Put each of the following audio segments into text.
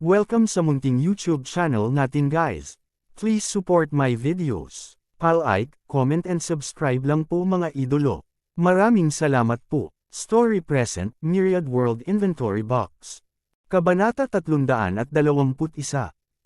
Welcome sa munting YouTube channel natin guys. Please support my videos. Like, comment and subscribe lang po mga idolo. Maraming salamat po. Story Present, Myriad World Inventory Box. Kabanata 321.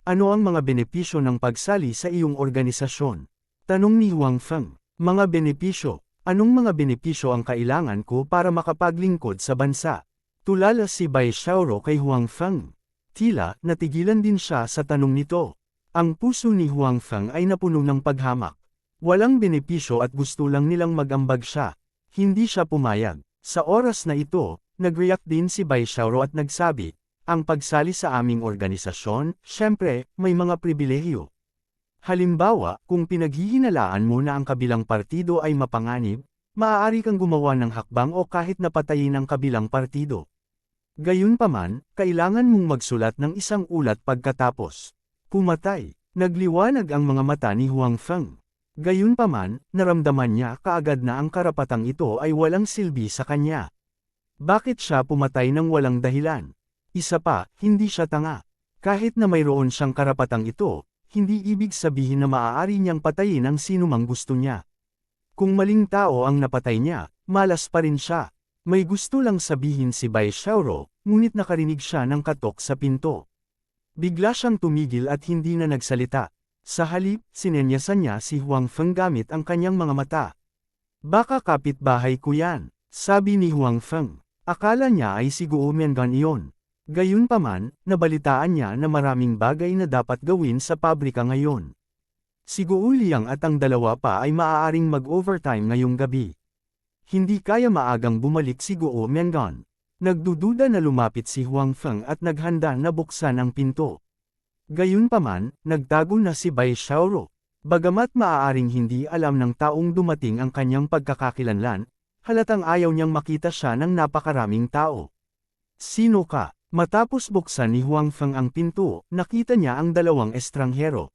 Ano ang mga benepisyo ng pagsali sa iyong organisasyon? Tanong ni Huang Feng. Mga benepisyo. Anong mga benepisyo ang kailangan ko para makapaglingkod sa bansa? Tulala si Bai Xiaoro kay Huang Feng. Tila, natigilan din siya sa tanong nito. Ang puso ni Huang Feng ay napuno ng paghamak. Walang benepisyo at gusto lang nilang mag-ambag siya. Hindi siya pumayag. Sa oras na ito, nag-react din si Bai Xiaoro at nagsabi, ang pagsali sa aming organisasyon, syempre, may mga pribilehyo. Halimbawa, kung pinaghihinalaan mo na ang kabilang partido ay mapanganib, maaari kang gumawa ng hakbang o kahit napatayin ang kabilang partido. Gayunpaman, kailangan mong magsulat ng isang ulat pagkatapos pumatay. Nagliwanag ang mga mata ni Huang Feng. Gayunpaman, naramdaman niya kaagad na ang karapatang ito ay walang silbi sa kanya. Bakit siya pumatay ng walang dahilan? Isa pa, hindi siya tanga. Kahit na mayroon siyang karapatang ito, hindi ibig sabihin na maaari niyang patayin ang sinumang gusto niya. Kung maling tao ang napatay niya, malas pa rin siya. May gusto lang sabihin si Bai Xiaoro, ngunit nakarinig siya ng katok sa pinto. Bigla siyang tumigil at hindi na nagsalita. Sa halip, sinenyasan niya si Huang Feng gamit ang kanyang mga mata. Baka kapitbahay ko yan, sabi ni Huang Feng. Akala niya ay si Guo Mengan iyon. Gayunpaman, nabalitaan niya na maraming bagay na dapat gawin sa pabrika ngayon. Si Guo Liang at ang dalawa pa ay maaaring mag-overtime ngayong gabi. Hindi kaya maagang bumalik si Guo Mengan. Nagdududa na lumapit si Huang Feng at naghanda na buksan ang pinto. Gayunpaman, nagtago na si Bai Xiaoro. Bagamat maaaring hindi alam ng taong dumating ang kanyang pagkakakilanlan, halatang ayaw niyang makita siya ng napakaraming tao. Sino ka? Matapos buksan ni Huang Feng ang pinto, nakita niya ang dalawang estranghero.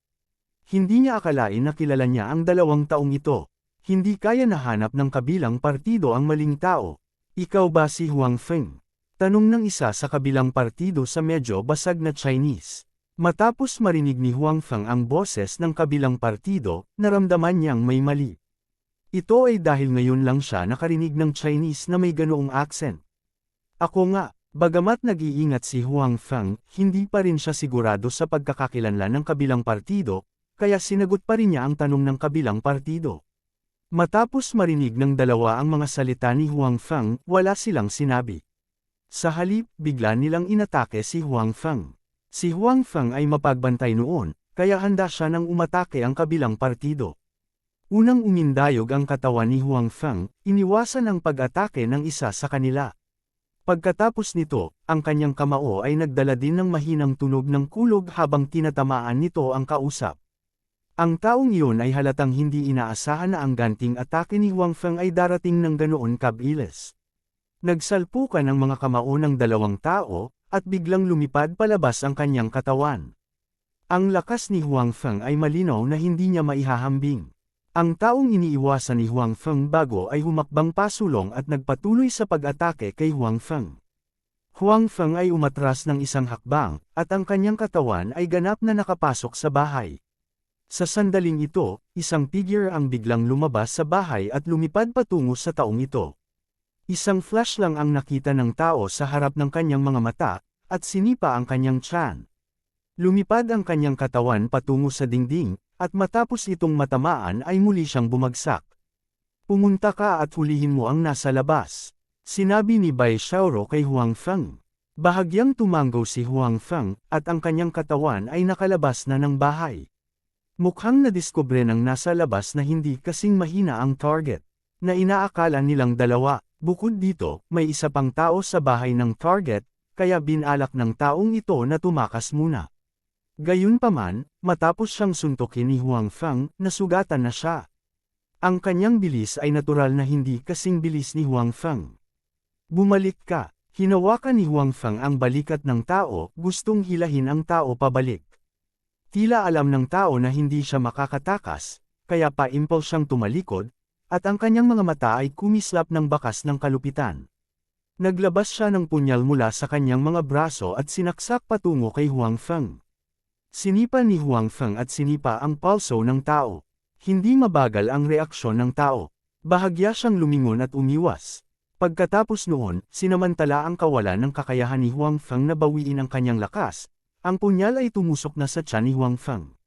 Hindi niya akalain na kilala niya ang dalawang taong ito. Hindi kaya nahanap ng kabilang partido ang maling tao. Ikaw ba si Huang Feng? Tanong ng isa sa kabilang partido sa medyo basag na Chinese. Matapos marinig ni Huang Feng ang boses ng kabilang partido, naramdaman niyang may mali. Ito ay dahil ngayon lang siya nakarinig ng Chinese na may ganoong accent. Ako nga, bagamat nag-iingat si Huang Feng, hindi pa rin siya sigurado sa pagkakakilanlan ng kabilang partido, kaya sinagot pa rin niya ang tanong ng kabilang partido. Matapos marinig ng dalawa ang mga salita ni Huang Feng, wala silang sinabi. Sa halip, bigla nilang inatake si Huang Feng. Si Huang Feng ay mapagbantay noon, kaya handa siya nang umatake ang kabilang partido. Unang umindayog ang katawan ni Huang Feng, iniwasan ang pag-atake ng isa sa kanila. Pagkatapos nito, ang kanyang kamao ay nagdala din ng mahinang tunog ng kulog habang tinatamaan nito ang kausap. Ang taong iyon ay halatang hindi inaasahan na ang ganting atake ni Huang Feng ay darating ng ganoon kabilis. Nagsalpukan ang mga kamao ng dalawang tao, at biglang lumipad palabas ang kanyang katawan. Ang lakas ni Huang Feng ay malinaw na hindi niya maihahambing. Ang taong iniiwasan ni Huang Feng bago ay humakbang pasulong at nagpatuloy sa pag-atake kay Huang Feng. Huang Feng ay umatras ng isang hakbang, at ang kanyang katawan ay ganap na nakapasok sa bahay. Sa sandaling ito, isang figure ang biglang lumabas sa bahay at lumipad patungo sa taong ito. Isang flash lang ang nakita ng tao sa harap ng kanyang mga mata, at sinipa ang kanyang tiyan. Lumipad ang kanyang katawan patungo sa dingding, at matapos itong matamaan ay muli siyang bumagsak. Pumunta ka at hulihin mo ang nasa labas, sinabi ni Bai Xiaoro kay Huang Feng. Bahagyang tumanggaw si Huang Feng, at ang kanyang katawan ay nakalabas na ng bahay. Mukhang nadiskubre ng nasa labas na hindi kasing mahina ang target, na inaakala nilang dalawa. Bukod dito, may isa pang tao sa bahay ng target, kaya binalak ng taong ito na tumakas muna. Gayunpaman, matapos siyang suntukin ni Huang Feng, nasugatan na siya. Ang kanyang bilis ay natural na hindi kasing bilis ni Huang Feng. Bumalik ka. Hinawakan ni Huang Feng ang balikat ng tao, gustong hilahin ang tao pabalik. Tila alam ng tao na hindi siya makakatakas, kaya pa-impulse siyang tumalikod, at ang kanyang mga mata ay kumislap ng bakas ng kalupitan. Naglabas siya ng punyal mula sa kanyang mga braso at sinaksak patungo kay Huang Feng. Sinipa ni Huang Feng at sinipa ang palso ng tao. Hindi mabagal ang reaksyon ng tao. Bahagya siyang lumingon at umiwas. Pagkatapos noon, sinamantala ang kawalan ng kakayahan ni Huang Feng na bawiin ang kanyang lakas, ang punyal ay tumusok na sa tiyan ni Huang Feng.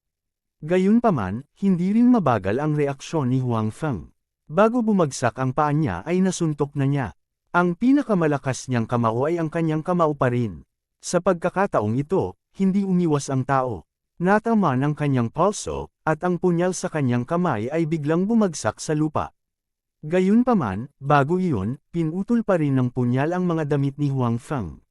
Gayunpaman, hindi rin mabagal ang reaksyon ni Huang Feng. Bago bumagsak ang paa niya ay nasuntok na niya. Ang pinakamalakas niyang kamao ay ang kanyang kamao pa rin. Sa pagkakataong ito, hindi umiwas ang tao. Natamaan ang kanyang palso, at ang punyal sa kanyang kamay ay biglang bumagsak sa lupa. Gayunpaman, bago iyon, pinutol pa rin ng punyal ang mga damit ni Huang Feng.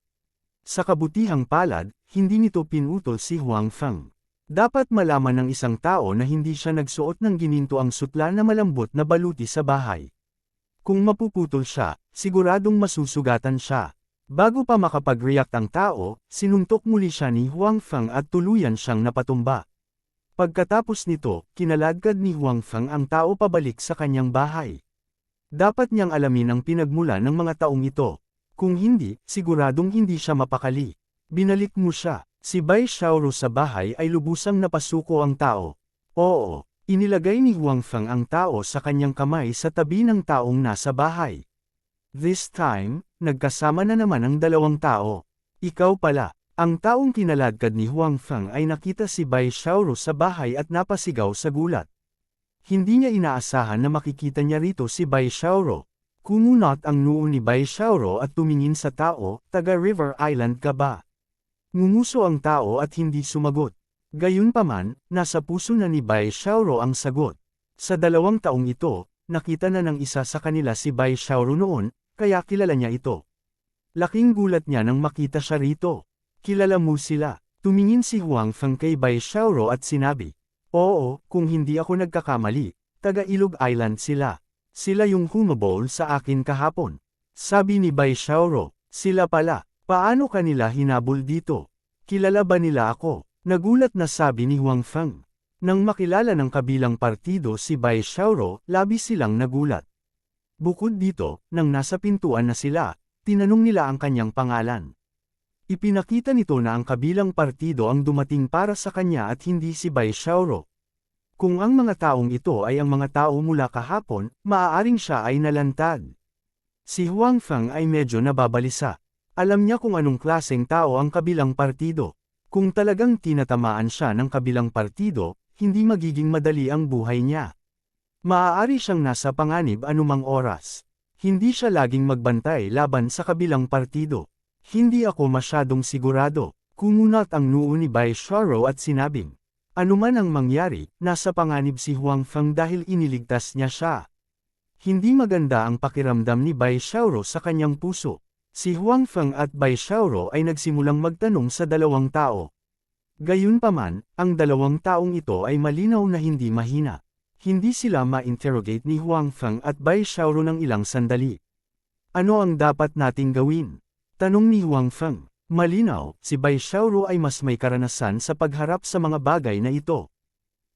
Sa kabutihang palad, hindi nito pinutol si Huang Feng. Dapat malaman ng isang tao na hindi siya nagsuot ng gininto ang sutla na malambot na baluti sa bahay. Kung mapuputol siya, siguradong masusugatan siya. Bago pa makapag-react ang tao, sinuntok muli siya ni Huang Feng at tuluyan siyang napatumba. Pagkatapos nito, kinaladkad ni Huang Feng ang tao pabalik sa kanyang bahay. Dapat niyang alamin ang pinagmula ng mga taong ito. Kung hindi, siguradong hindi siya mapakali. Binalik mo siya. Si Bai Xiaoro sa bahay ay lubusang napasuko ang tao. Oo. Inilagay ni Huang Feng ang tao sa kanyang kamay sa tabi ng taong nasa bahay. This time, nagkasama na naman ang dalawang tao. Ikaw pala. Ang taong kinaladkad ni Huang Feng ay nakita si Bai Xiaoro sa bahay at napasigaw sa gulat. Hindi niya inaasahan na makikita niya rito si Bai Xiaoro. Kumunot ang noo ni Bai Xiaoro at tumingin sa tao, taga River Island ka ba? Ngumuso ang tao at hindi sumagot. Gayunpaman, nasa puso na ni Bai Xiaoro ang sagot. Sa 2 taong ito, nakita na ng isa sa kanila si Bai Xiaoro noon, kaya kilala niya ito. Laking gulat niya nang makita siya rito. Kilala mo sila. Tumingin si Huang Feng kay Bai Xiaoro at sinabi, Oo, kung hindi ako nagkakamali, taga Ilog Island sila. Sila yung humabol sa akin kahapon. Sabi ni Bai Xiaoro, sila pala, paano kanila hinabol dito? Kilala ba nila ako? Nagulat na sabi ni Huang Feng. Nang makilala ng kabilang partido si Bai Xiaoro, labis silang nagulat. Bukod dito, nang nasa pintuan na sila, tinanong nila ang kanyang pangalan. Ipinakita nito na ang kabilang partido ang dumating para sa kanya at hindi si Bai Xiaoro. Kung ang mga taong ito ay ang mga tao mula kahapon, maaaring siya ay nalantad. Si Huang Feng ay medyo nababalisa. Alam niya kung anong klaseng tao ang kabilang partido. Kung talagang tinatamaan siya ng kabilang partido, hindi magiging madali ang buhay niya. Maaari siyang nasa panganib anumang oras. Hindi siya laging magbantay laban sa kabilang partido. Hindi ako masyadong sigurado. Kumunot ang noo ni Bai Xiaoro at sinabing, anuman ang mangyari, nasa panganib si Huang Feng dahil iniligtas niya siya. Hindi maganda ang pakiramdam ni Bai Xiaoro sa kanyang puso. Si Huang Feng at Bai Xiaoro ay nagsimulang magtanong sa 2 tao. Gayunpaman, ang 2 taong ito ay malinaw na hindi mahina. Hindi sila ma-interrogate ni Huang Feng at Bai Xiaoro ng ilang sandali. Ano ang dapat nating gawin? Tanong ni Huang Feng. Malinaw, si Bai Xiaoro ay mas may karanasan sa pagharap sa mga bagay na ito.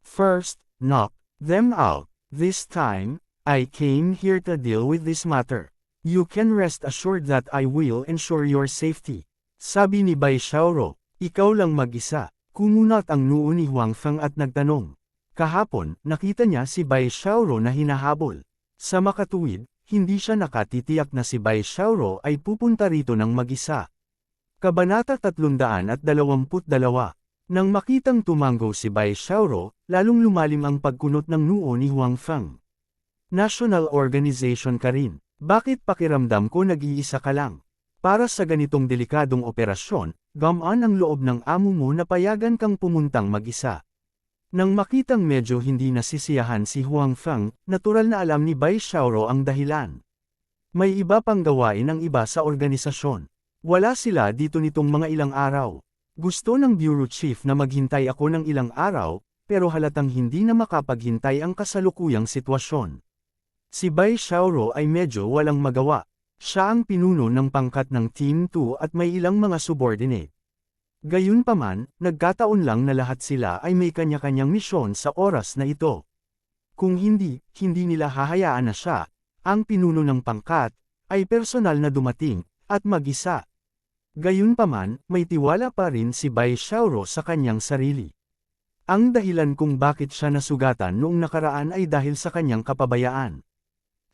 First, knock them out. This time, I came here to deal with this matter. You can rest assured that I will ensure your safety. Sabi ni Bai Xiaoro, ikaw lang mag-isa. Kumunot ang noo ni Huang Feng at nagtanong. Kahapon, nakita niya si Bai Xiaoro na hinahabol. Sa makatuwid, hindi siya nakatitiyak na si Bai Xiaoro ay pupunta rito ng mag-isa. Kabanata 322. Nang makitang tumanggo si Bai Xiaoro, lalong lumalim ang pagkunot ng noo ni Huang Feng. National organization ka rin. Bakit pakiramdam ko nag-iisa ka lang? Para sa ganitong delikadong operasyon, gamaan ang loob ng amo mo na payagan kang pumuntang mag-isa. Nang makitang medyo hindi nasisiyahan si Huang Feng, natural na alam ni Bai Xiaoro ang dahilan. May iba pang gawain ang iba sa organisasyon. Wala sila dito nitong mga ilang araw. Gusto ng Bureau Chief na maghintay ako ng ilang araw, pero halatang hindi na makapaghintay ang kasalukuyang sitwasyon. Si Bai Xiaoro ay medyo walang magawa. Siya ang pinuno ng pangkat ng Team 2 at may ilang mga subordinate. Gayunpaman, nagkataon lang na lahat sila ay may kanya-kanyang misyon sa oras na ito. Kung hindi nila hahayaan na siya, ang pinuno ng pangkat, ay personal na dumating, at mag-isa. Gayunpaman, may tiwala pa rin si Bai Xiaoro sa kanyang sarili. Ang dahilan kung bakit siya nasugatan noong nakaraan ay dahil sa kanyang kapabayaan.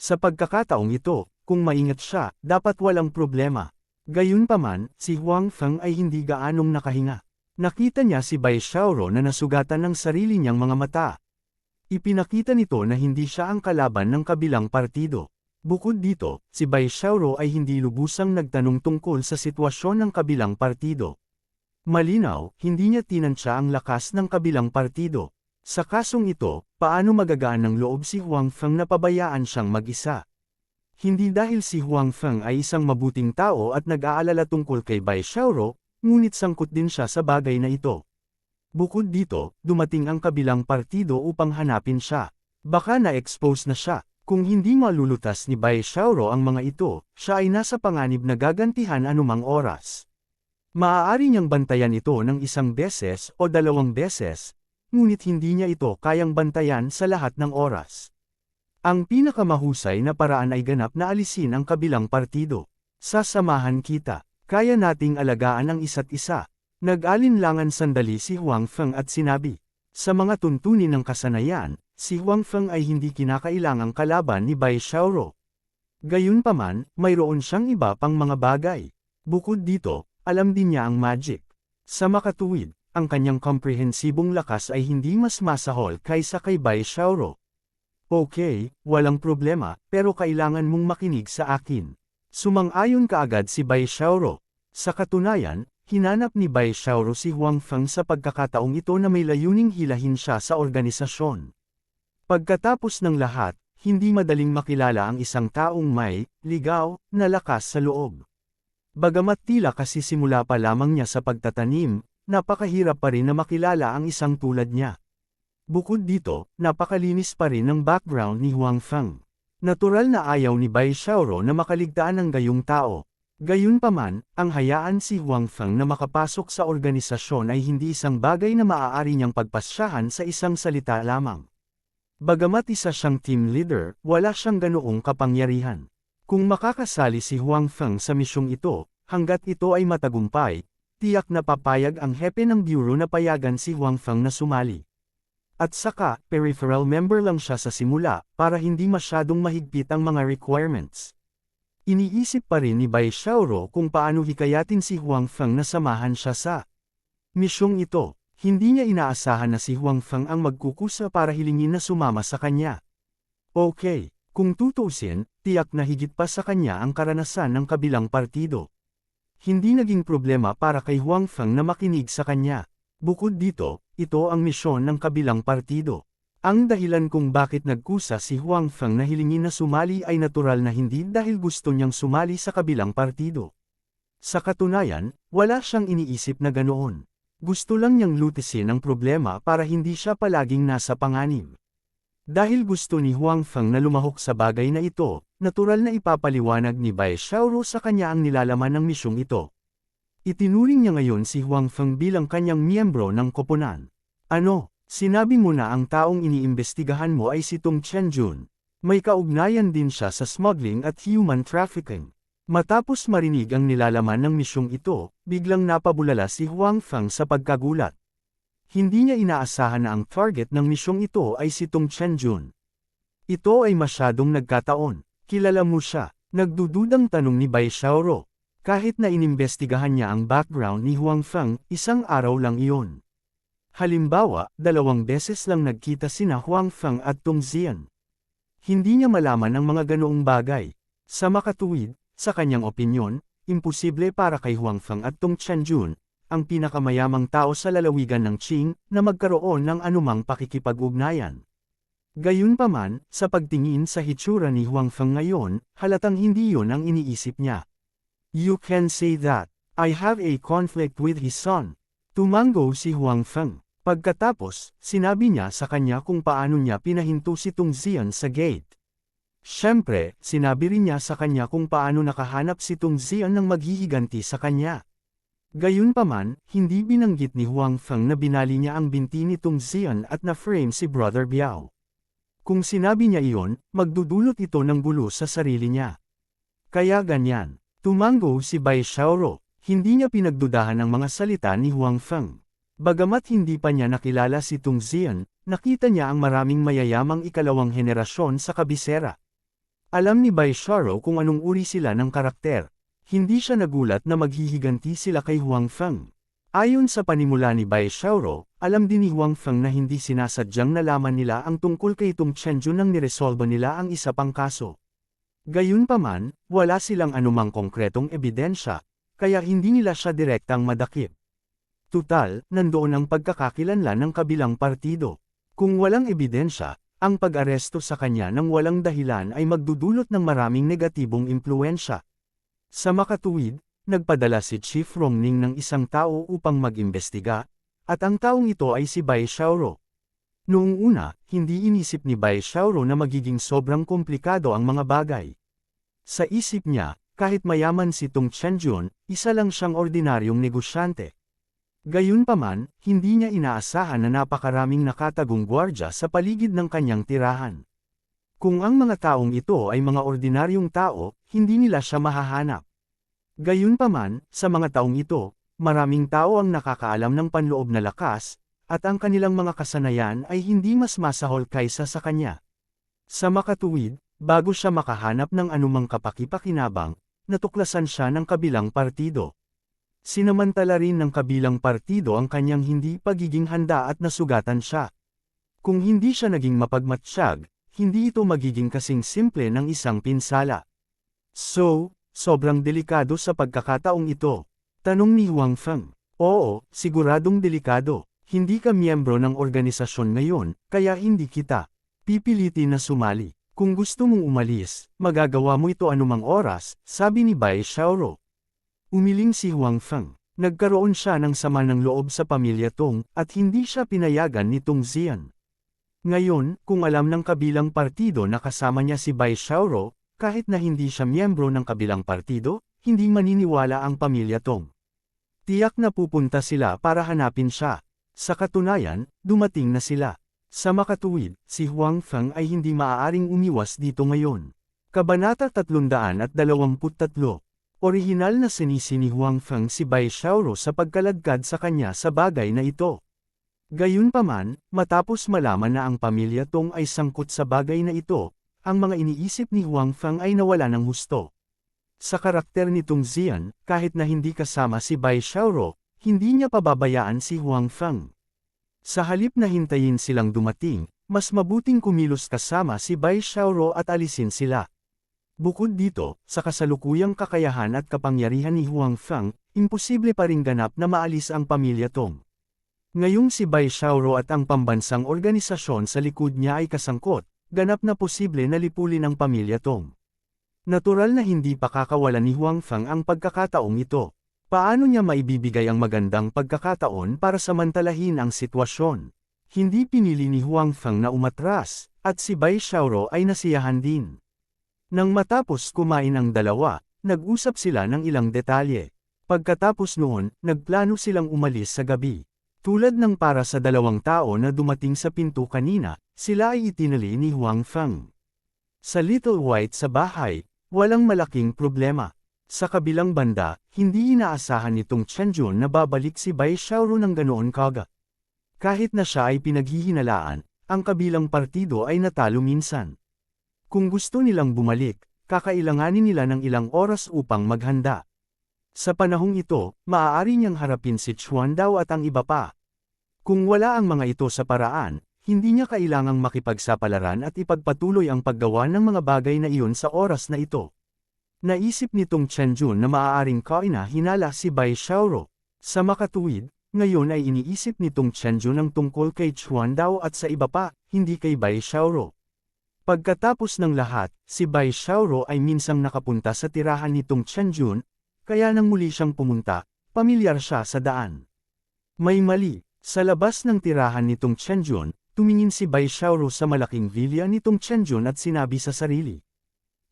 Sa pagkakataong ito, kung maingat siya, dapat walang problema. Gayunpaman, si Huang Feng ay hindi gaanong nakahinga. Nakita niya si Bai Xiaoro na nasugatan ng sarili niyang mga mata. Ipinakita nito na hindi siya ang kalaban ng kabilang partido. Bukod dito, si Bai Xiaoro ay hindi lubusang nagtanong tungkol sa sitwasyon ng kabilang partido. Malinaw, hindi niya tinansya ang lakas ng kabilang partido. Sa kasong ito, paano magagaan ng loob si Huang Feng na pabayaan siyang mag-isa? Hindi dahil si Huang Feng ay isang mabuting tao at nag-aalala tungkol kay Bai Xiaoro, ngunit sangkot din siya sa bagay na ito. Bukod dito, dumating ang kabilang partido upang hanapin siya. Baka na-expose na siya. Kung hindi malulutas ni Bai Xiaoro ang mga ito, siya ay nasa panganib na gagantihan anumang oras. Maaari niyang bantayan ito ng 1 beses o 2 beses, ngunit hindi niya ito kayang bantayan sa lahat ng oras. Ang pinakamahusay na paraan ay ganap na alisin ang kabilang partido. Sasamahan kita. Kaya nating alagaan ang isa't isa. Nag-alinlangan sandali si Huang Feng at sinabi. Sa mga tuntunin ng kasanayan, si Huang Feng ay hindi kinakailangang kalaban ni Bai Xiaoro. Gayunpaman, mayroon siyang iba pang mga bagay. Bukod dito, alam din niya ang magic. Sa makatuwid, ang kanyang komprehensibong lakas ay hindi mas masahol kaysa kay Bai Xiaoro. Okay, walang problema, pero kailangan mong makinig sa akin. Sumang-ayon kaagad si Bai Xiaoro. Sa katunayan, hinanap ni Bai Xiaoro si Huang Feng sa pagkakataong ito na may layuning hilahin siya sa organisasyon. Pagkatapos ng lahat, hindi madaling makilala ang isang taong may, ligaw, na lakas sa loob. Bagamat tila kasi simula pa lamang niya sa pagtatanim, napakahirap pa rin na makilala ang isang tulad niya. Bukod dito, napakalinis pa rin ang background ni Huang Feng. Natural na ayaw ni Bai Xiaoro na makaligtaan ng gayong tao. Gayunpaman, ang hayaan si Huang Feng na makapasok sa organisasyon ay hindi isang bagay na maaari niyang pagpasyahan sa isang salita lamang. Bagamat isa siyang team leader, wala siyang ganoong kapangyarihan. Kung makakasali si Huang Feng sa misyong ito, hanggat ito ay matagumpay, tiyak na papayag ang hepe ng bureau na payagan si Huang Feng na sumali. At saka, peripheral member lang siya sa simula, para hindi masyadong mahigpit ang mga requirements. Iniisip pa rin ni Bai Xiaoro kung paano hikayatin si Huang Feng na samahan siya sa misyong ito. Hindi niya inaasahan na si Huang Feng ang magkukusa para hilingin na sumama sa kanya. Okay, kung tutuusin, tiyak na higit pa sa kanya ang karanasan ng kabilang partido. Hindi naging problema para kay Huang Feng na makinig sa kanya. Bukod dito, ito ang misyon ng kabilang partido. Ang dahilan kung bakit nagkusa si Huang Feng na hilingin na sumali ay natural na hindi dahil gusto niyang sumali sa kabilang partido. Sa katunayan, wala siyang iniisip na ganoon. Gusto lang niyang lutisin ang problema para hindi siya palaging nasa panganib. Dahil gusto ni Huang Feng na lumahok sa bagay na ito, natural na ipapaliwanag ni Bai Xiaoro sa kanya ang nilalaman ng misyong ito. Itinuring niya ngayon si Huang Feng bilang kanyang miyembro ng koponan. Ano? Sinabi mo na ang taong iniimbestigahan mo ay si Tong Chenjun. May kaugnayan din siya sa smuggling at human trafficking. Matapos marinig ang nilalaman ng misyong ito, biglang napabulala si Huang Feng sa pagkagulat. Hindi niya inaasahan na ang target ng misyong ito ay si Tong Chenjun. Ito ay masyadong nagkataon. Kilala mo siya, nagdududang tanong ni Bai Xiaoro. Kahit na inimbestigahan niya ang background ni Huang Feng, isang araw lang iyon. Halimbawa, 2 beses lang nagkita sina Huang Feng at Tong Zian. Hindi niya malaman ang mga ganoong bagay. Sa makatuwid, sa kanyang opinyon, imposible para kay Huang Feng at Tong Chenjun, ang pinakamayamang tao sa lalawigan ng Qing, na magkaroon ng anumang pakikipag-ugnayan. Gayunpaman, sa pagtingin sa hitsura ni Huang Feng ngayon, halatang hindi yon ang iniisip niya. You can say that. I have a conflict with his son. Tumango si Huang Feng. Pagkatapos, sinabi niya sa kanya kung paano niya pinahinto si Tong Zian sa gate. Siyempre, sinabi rin niya sa kanya kung paano nakahanap si Tong Zian ng maghihiganti sa kanya. Gayunpaman, hindi binanggit ni Huang Feng na binali niya ang binti ni Tong Zian at na-frame si Brother Biao. Kung sinabi niya iyon, magdudulot ito ng gulo sa sarili niya. Kaya ganyan. Tumango si Bai Xiaoro, hindi niya pinagdudahan ang mga salita ni Huang Feng. Bagamat hindi pa niya nakilala si Tung Zian, nakita niya ang maraming mayayamang ikalawang henerasyon sa kabisera. Alam ni Bai Xiaoro kung anong uri sila ng karakter. Hindi siya nagulat na maghihiganti sila kay Huang Feng. Ayon sa panimula ni Bai Xiaoro, alam din ni Huang Feng na hindi sinasadyang nalaman nila ang tungkol kay Tung Chenjun nang niresolba nila ang isa pang kaso. Gayunpaman, wala silang anumang konkretong ebidensya, kaya hindi nila siya direktang madakip. Tutal, nandoon ang pagkakakilanlan ng kabilang partido. Kung walang ebidensya, ang pag-aresto sa kanya ng walang dahilan ay magdudulot ng maraming negatibong impluensya. Sa makatuwid, nagpadala si Chief Rongning ng isang tao upang mag-imbestiga, at ang taong ito ay si Bai Xiaoro. Noong una, hindi inisip ni Bai Xiaoro na magiging sobrang komplikado ang mga bagay. Sa isip niya, kahit mayaman si Tung Chenjun, isa lang siyang ordinaryong negosyante. Gayunpaman, hindi niya inaasahan na napakaraming nakatagong gwardya sa paligid ng kanyang tirahan. Kung ang mga taong ito ay mga ordinaryong tao, hindi nila siya mahahanap. Gayunpaman, sa mga taong ito, maraming tao ang nakakaalam ng panloob na lakas, at ang kanilang mga kasanayan ay hindi mas masahol kaysa sa kanya. Sa makatuwid, bago siya makahanap ng anumang kapakipakinabang, natuklasan siya ng kabilang partido. Sinamantala rin ng kabilang partido ang kanyang hindi pagiging handa at nasugatan siya. Kung hindi siya naging mapagmatsyag, hindi ito magiging kasing simple ng isang pinsala. So, sobrang delikado sa pagkakataong ito. Tanong ni Huang Feng. Oo, siguradong delikado. Hindi ka miyembro ng organisasyon ngayon, kaya hindi kita pipilitin na sumali. Kung gusto mong umalis, magagawa mo ito anumang oras, sabi ni Bai Xiaoro. Umiling si Huang Feng. Nagkaroon siya ng sama ng loob sa pamilya Tong, at hindi siya pinayagan ni Tung Zian. Ngayon, kung alam ng kabilang partido na kasama niya si Bai Xiaoro, kahit na hindi siya miyembro ng kabilang partido, hindi maniniwala ang pamilya Tong. Tiyak na pupunta sila para hanapin siya. Sa katunayan, dumating na sila. Sa makatuwid, si Huang Feng ay hindi maaaring umiwas dito ngayon. Kabanata 323. Orihinal na sinisi ni Huang Feng si Bai Xiaoro sa pagkaladkad sa kanya sa bagay na ito. Gayunpaman, matapos malaman na ang pamilya Tong ay sangkot sa bagay na ito, ang mga iniisip ni Huang Feng ay nawala ng husto. Sa karakter ni Tung Zian, kahit na hindi kasama si Bai Xiaoro, hindi niya pababayaan si Huang Feng. Sa halip na hintayin silang dumating, mas mabuting kumilos kasama si Bai Xiaoro at alisin sila. Bukod dito, sa kasalukuyang kakayahan at kapangyarihan ni Huang Feng, imposible pa ring ganap na maalis ang pamilya Tong. Ngayong si Bai Xiaoro at ang pambansang organisasyon sa likod niya ay kasangkot, ganap na posible na lipulin ang pamilya Tong. Natural na hindi pa kakawalan ni Huang Feng ang pagkakataong ito. Paano niya maibibigay ang magandang pagkakataon para samantalahin ang sitwasyon? Hindi pinili ni Huang Feng na umatras, at si Bai Xiaoro ay nasiyahan din. Nang matapos kumain ang dalawa, nag-usap sila ng ilang detalye. Pagkatapos noon, nagplano silang umalis sa gabi. Tulad ng para sa dalawang tao na dumating sa pinto kanina, sila ay itinali ni Huang Feng. Sa Little White sa bahay, walang malaking problema. Sa kabilang banda, hindi inaasahan nitong Chenjun na babalik si Bai Xiaoro ng ganoon kaga. Kahit na siya ay pinaghihinalaan, ang kabilang partido ay natalo minsan. Kung gusto nilang bumalik, kakailanganin nila ng ilang oras upang maghanda. Sa panahong ito, maaari niyang harapin si Chuan Dao at ang iba pa. Kung wala ang mga ito sa paraan, hindi niya kailangang makipagsapalaran at ipagpatuloy ang paggawa ng mga bagay na iyon sa oras na ito. Naisip nitong Chenjun na maaaring kaina-hinala si Bai Xiaoro. Sa makatuwid, ngayon ay iniisip nitong Chenjun ang tungkol kay Chuan Dao at sa iba pa, hindi kay Bai Xiaoro. Pagkatapos ng lahat, si Bai Xiaoro ay minsang nakapunta sa tirahan nitong Chenjun, kaya nang muli siyang pumunta, pamilyar siya sa daan. May mali, sa labas ng tirahan nitong Chenjun, tumingin si Bai Xiaoro sa malaking vilya nitong Chenjun at sinabi sa sarili.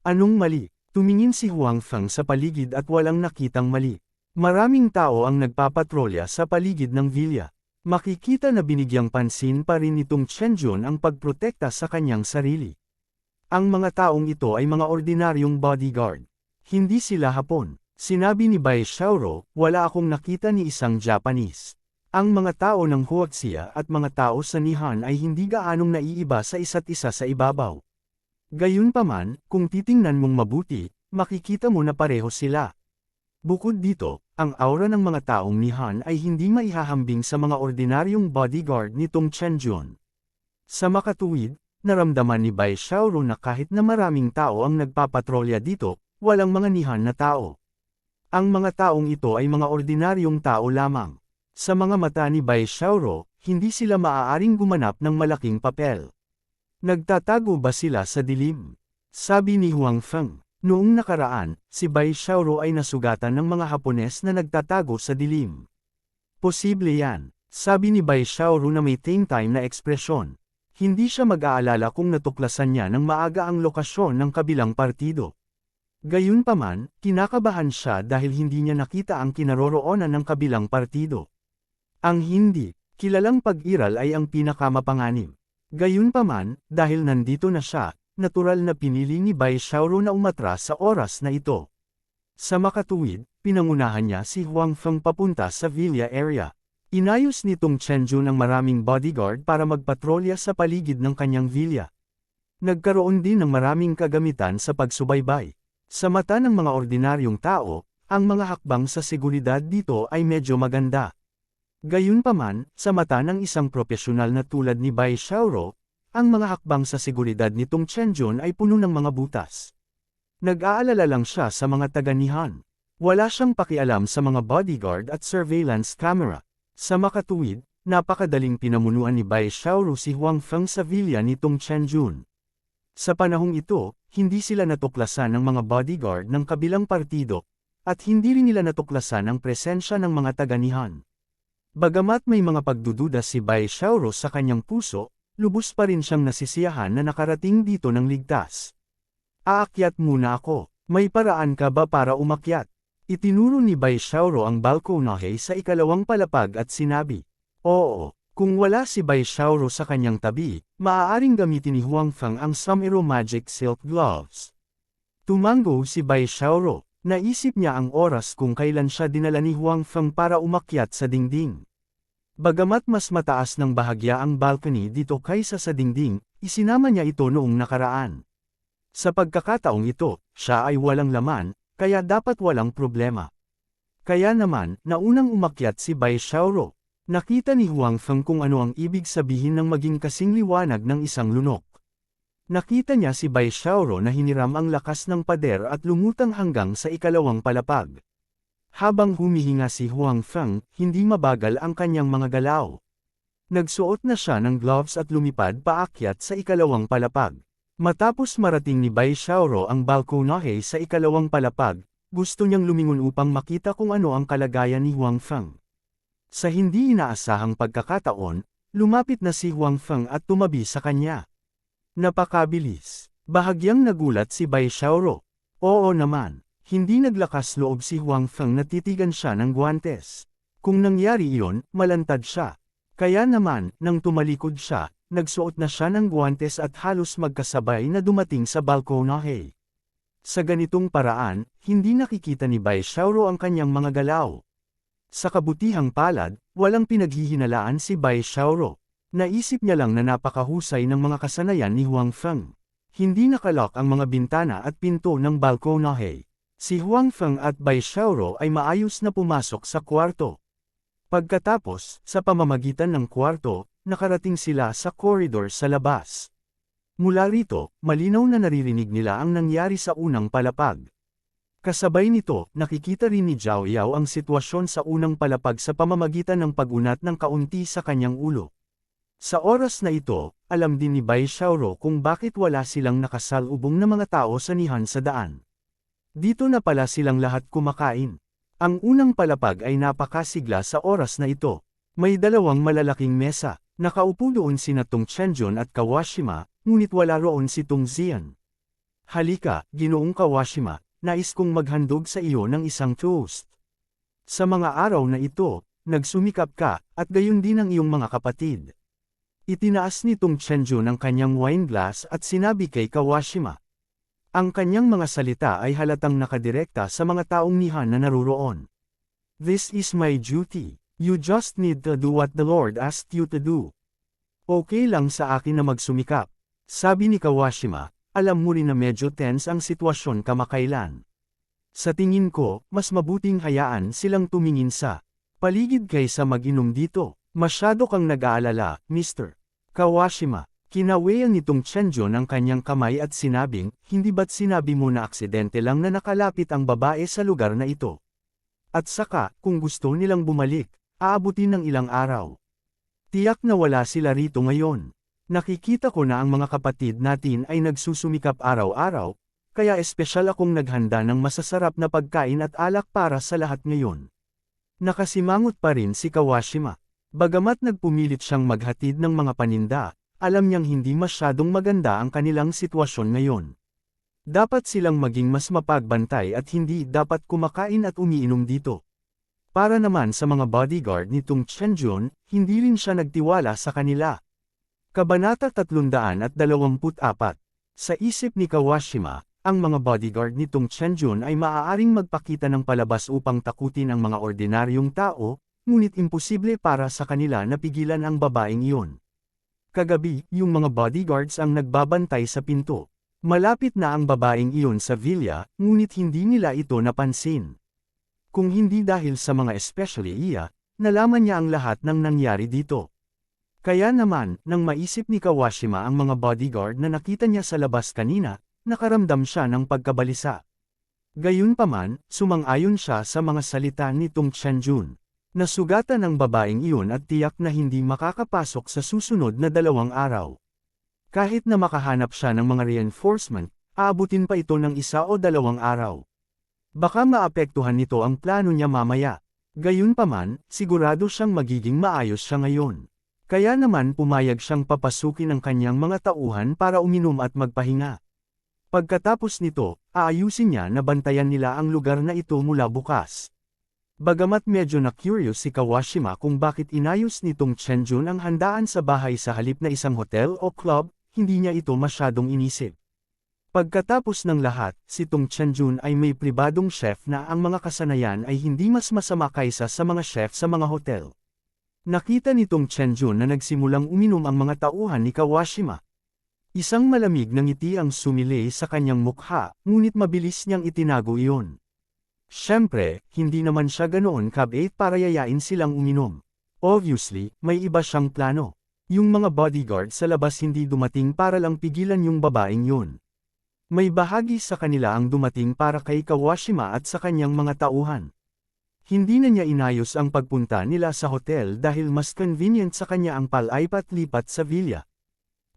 Anong mali? Tumingin si Huang Feng sa paligid at walang nakitang mali. Maraming tao ang nagpapatrolya sa paligid ng vilya. Makikita na binigyang pansin pa rin nitong Chenjun ang pagprotekta sa kanyang sarili. Ang mga taong ito ay mga ordinaryong bodyguard. Hindi sila Hapon. Sinabi ni Bai Xiaoro, wala akong nakita ni isang Japanese. Ang mga tao ng Huaxia at mga tao sa Nihan ay hindi gaanong naiiba sa isa't isa sa ibabaw. Gayunpaman, kung titingnan mong mabuti, makikita mo na pareho sila. Bukod dito, ang aura ng mga taong Nihan ay hindi maihahambing sa mga ordinaryong bodyguard nitong Chenjun. Sa makatuwid, naramdaman ni Bai Xiaoro na kahit na maraming tao ang nagpapatrolya dito, walang mga Nihan na tao. Ang mga taong ito ay mga ordinaryong tao lamang. Sa mga mata ni Bai Xiaoro, hindi sila maaaring gumanap ng malaking papel. Nagtatago ba sila sa dilim? Sabi ni Huang Feng. Noong nakaraan, si Bai Xiaoro ay nasugatan ng mga Hapones na nagtatago sa dilim. Posible yan, sabi ni Bai Xiaoro na may time na ekspresyon. Hindi siya mag-aalala kung natuklasan niya ng maaga ang lokasyon ng kabilang partido. Gayunpaman, kinakabahan siya dahil hindi niya nakita ang kinaroroonan ng kabilang partido. Ang hindi kilalang pag-iral ay ang pinakamapanganib. Gayunpaman, dahil nandito na siya, natural na pinili ni Bai Xiaoro na umatras sa oras na ito. Sa makatuwid, pinangunahan niya si Huang Feng papunta sa villa area. Inayos nitong Chenjun ang maraming bodyguard para magpatrolya sa paligid ng kanyang villa. Nagkaroon din ng maraming kagamitan sa pagsubaybay. Sa mata ng mga ordinaryong tao, ang mga hakbang sa seguridad dito ay medyo maganda. Gayunpaman, sa mata ng isang profesional na tulad ni Bai Xiaoro, ang mga hakbang sa seguridad nitong Chenjun ay puno ng mga butas. Nag-aalala lang siya sa mga taga-Nihan. Wala siyang pakialam sa mga bodyguard at surveillance camera. Sa makatuwid, napakadaling pinamunuan ni Bai Xiaoro si Huang Feng sa villa nitong Chenjun. Sa panahong ito, hindi sila natuklasan ng mga bodyguard ng kabilang partido, at hindi rin nila natuklasan ang presensya ng mga taga-Nihan. Bagamat may mga pagdududa si Bai Xiaoro sa kanyang puso, lubos pa rin siyang nasisiyahan na nakarating dito ng ligtas. Aakyat muna ako, may paraan ka ba para umakyat? Itinuro ni Bai Xiaoro ang balkonahe sa ikalawang palapag at sinabi, oo. Kung wala si Bai Xiaoro sa kanyang tabi, maaaring gamitin ni Huang Feng ang Sumero Magic Silk Gloves. Tumango si Bai Xiaoro, naisip niya ang oras kung kailan siya dinala ni Huang Feng para umakyat sa dingding. Bagamat mas mataas ng bahagya ang balcony dito kaysa sa dingding, isinama niya ito noong nakaraan. Sa pagkakataong ito, siya ay walang laman, kaya dapat walang problema. Kaya naman, naunang umakyat si Bai Xiaoro. Nakita ni Huang Feng kung ano ang ibig sabihin ng maging kasing liwanag ng isang lunok. Nakita niya si Bai Xiaoro na hiniram ang lakas ng pader at lumutang hanggang sa ikalawang palapag. Habang humihinga si Huang Feng, hindi mabagal ang kanyang mga galaw. Nagsuot na siya ng gloves at lumipad paakyat sa ikalawang palapag. Matapos marating ni Bai Xiaoro ang balkonahe sa ikalawang palapag, gusto niyang lumingon upang makita kung ano ang kalagayan ni Huang Feng. Sa hindi inaasahang pagkakataon, lumapit na si Huang Feng at tumabi sa kanya. Napakabilis. Bahagyang nagulat si Bai Xiaoro. Oo naman, hindi naglakas loob si Huang Feng na titigan siya ng guwantes. Kung nangyari iyon, malantad siya. Kaya naman, nang tumalikod siya, nagsuot na siya ng guwantes at halos magkasabay na dumating sa balkonahe. Sa ganitong paraan, hindi nakikita ni Bai Xiaoro ang kanyang mga galaw. Sa kabutihang palad, walang pinaghihinalaan si Bai Xiaoro. Naisip niya lang na napakahusay ng mga kasanayan ni Huang Feng. Hindi nakalock ang mga bintana at pinto ng balkonahe. Si Huang Feng at Bai Xiaoro ay maayos na pumasok sa kwarto. Pagkatapos, sa pamamagitan ng kwarto, nakarating sila sa koridor sa labas. Mula rito, malinaw na naririnig nila ang nangyari sa unang palapag. Kasabay nito, nakikita rin ni Zhao Yao ang sitwasyon sa unang palapag sa pamamagitan ng pag-unat ng kaunti sa kanyang ulo. Sa oras na ito, alam din ni Bai Xiaoro kung bakit wala silang nakasalubong na mga tao sa Nihan sa daan. Dito na pala silang lahat kumakain. Ang unang palapag ay napakasigla sa oras na ito. May dalawang malalaking mesa, nakaupo doon sina Tong Chenjun at Kawashima, ngunit wala roon si Tong Zian. Halika, Ginoong Kawashima. Nais kong maghandog sa iyo ng isang toast. Sa mga araw na ito, nagsumikap ka, at gayon din ang iyong mga kapatid. Itinaas ni Tong Chenjun ang kanyang wine glass at sinabi kay Kawashima. Ang kanyang mga salita ay halatang nakadirekta sa mga taong nihan na naruroon. This is my duty. You just need to do what the Lord asked you to do. Okay lang sa akin na magsumikap. Sabi ni Kawashima, alam mo rin na medyo tense ang sitwasyon kamakailan. Sa tingin ko, mas mabuting hayaan silang tumingin sa paligid kaysa mag-inom dito. Masyado kang nag-aalala, Mr. Kawashima. Kinawayan nitong Chenjon ang kanyang kamay at sinabing, hindi ba't sinabi mo na aksidente lang na nakalapit ang babae sa lugar na ito? At saka, kung gusto nilang bumalik, aabutin ng ilang araw. Tiyak na wala sila rito ngayon. Nakikita ko na ang mga kapatid natin ay nagsusumikap araw-araw, kaya espesyal akong naghanda ng masasarap na pagkain at alak para sa lahat ngayon. Nakasimangot pa rin si Kawashima. Bagamat nagpumilit siyang maghatid ng mga paninda, alam niyang hindi masyadong maganda ang kanilang sitwasyon ngayon. Dapat silang maging mas mapagbantay at hindi dapat kumakain at umiinom dito. Para naman sa mga bodyguard nitong Chenjon, hindi rin siya nagtiwala sa kanila. Kabanata 324. Sa isip ni Kawashima, ang mga bodyguard nitong Chenjon ay maaaring magpakita ng palabas upang takutin ang mga ordinaryong tao, ngunit imposible para sa kanila na pigilan ang babaeng iyon. Kagabi, yung mga bodyguards ang nagbabantay sa pinto. Malapit na ang babaeng iyon sa villa, ngunit hindi nila ito napansin. Kung hindi dahil sa mga especially iya, nalaman niya ang lahat ng nangyari dito. Kaya naman, nang maisip ni Kawashima ang mga bodyguard na nakita niya sa labas kanina, nakaramdam siya ng pagkabalisa. Gayunpaman, sumang-ayon siya sa mga salita nitong Chenjun. Nasugatan ang babaeng iyon at tiyak na hindi makakapasok sa susunod na 2 araw. Kahit na makahanap siya ng mga reinforcement, aabutin pa ito ng 1 o 2 araw. Baka maapektuhan nito ang plano niya mamaya. Gayunpaman, sigurado siyang magiging maayos siya ngayon. Kaya naman pumayag siyang papasukin ang kanyang mga tauhan para uminom at magpahinga. Pagkatapos nito, aayusin niya na bantayan nila ang lugar na ito mula bukas. Bagamat medyo na-curious si Kawashima kung bakit inayos nitong Chenjun ang handaan sa bahay sa halip na isang hotel o club, hindi niya ito masyadong inisip. Pagkatapos ng lahat, si Tong Chenjun ay may pribadong chef na ang mga kasanayan ay hindi mas masama kaysa sa mga chef sa mga hotel. Nakita ni Tong Chenjun na nagsimulang uminom ang mga tauhan ni Kawashima. Isang malamig na ngiti ang sumilay sa kanyang mukha, ngunit mabilis niyang itinago iyon. Siyempre, hindi naman siya ganoon kabait para yayain silang uminom. Obviously, may iba siyang plano. Yung mga bodyguard sa labas hindi dumating para lang pigilan yung babaeng yun. May bahagi sa kanila ang dumating para kay Kawashima at sa kanyang mga tauhan. Hindi na niya inayos ang pagpunta nila sa hotel dahil mas convenient sa kanya ang palipat-lipat sa villa.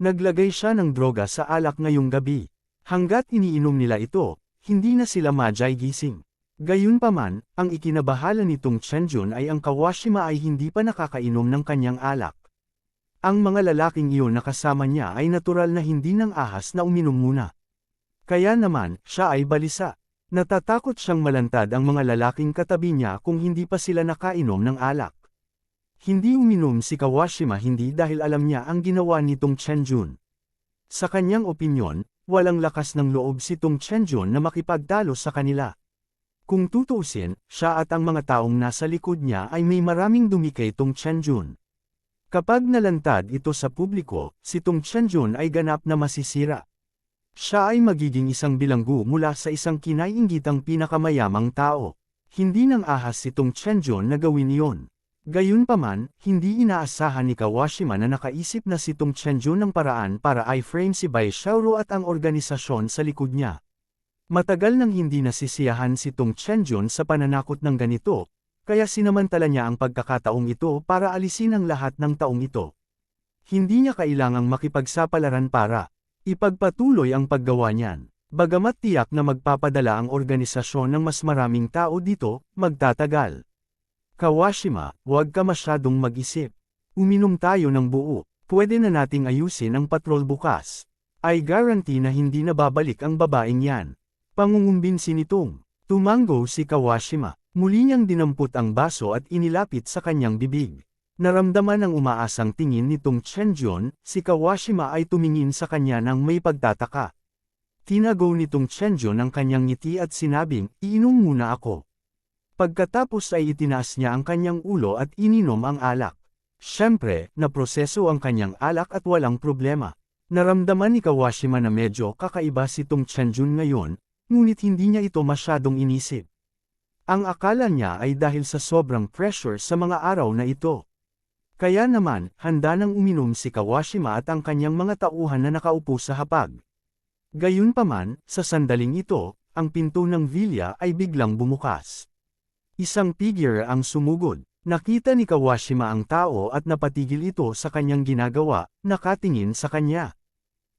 Naglagay siya ng droga sa alak ngayong gabi. Hanggat iniinom nila ito, hindi na sila madyay gising. Gayunpaman, ang ikinabahala nitong Chenjun ay ang Kawashima ay hindi pa nakakainom ng kanyang alak. Ang mga lalaking iyon na kasama niya ay natural na hindi nang ahas na uminom muna. Kaya naman, siya ay balisa. Natatakot siyang malantad ang mga lalaking katabi niya kung hindi pa sila nakainom ng alak. Hindi uminom si Kawashima hindi dahil alam niya ang ginawa nitong Chenjun. Sa kanyang opinyon, walang lakas ng loob si Tong Chenjun na makipagtalo sa kanila. Kung tutuusin, siya at ang mga taong nasa likod niya ay may maraming dumi kay Tong Chenjun. Kapag nalantad ito sa publiko, si Tong Chenjun ay ganap na masisira. Siya ay magiging isang bilanggo mula sa isang kinaiinggitang pinakamayamang tao. Hindi nang ahas si Tong Chenjun na gawin iyon. Gayunpaman, hindi inaasahan ni Kawashima na nakaisip na si Tong Chenjun ng paraan para i-frame si Bai Xiaoro at ang organisasyon sa likod niya. Matagal nang hindi nasisiyahan si Tong Chenjun sa pananakot ng ganito, kaya sinamantala niya ang pagkakataong ito para alisin ang lahat ng taong ito. Hindi niya kailangang makipagsapalaran para ipagpatuloy ang paggawa niyan. Bagamat tiyak na magpapadala ang organisasyon ng mas maraming tao dito, magtatagal. Kawashima, huwag ka masyadong mag-isip. Uminom tayo ng buo. Pwede na nating ayusin ang patrol bukas. I guarantee na hindi na babalik ang babaeng yan. Pangungumbinsi nitong tumango si Kawashima. Muli niyang dinampot ang baso at inilapit sa kanyang bibig. Naramdaman ng umaasang tingin nitong Chenjun, si Kawashima ay tumingin sa kanya ng may pagtataka. Tinago nitong Chenjun ang kanyang ngiti at sinabing, iinom muna ako. Pagkatapos ay itinaas niya ang kanyang ulo at ininom ang alak. Siyempre, naproseso ang kanyang alak at walang problema. Naramdaman ni Kawashima na medyo kakaiba si Tong Chenjun ngayon, ngunit hindi niya ito masyadong inisip. Ang akala niya ay dahil sa sobrang pressure sa mga araw na ito. Kaya naman, handa nang uminom si Kawashima at ang kanyang mga tauhan na nakaupo sa hapag. Gayunpaman, sa sandaling ito, ang pinto ng villa ay biglang bumukas. Isang figure ang sumugod. Nakita ni Kawashima ang tao at napatigil ito sa kanyang ginagawa, nakatingin sa kanya.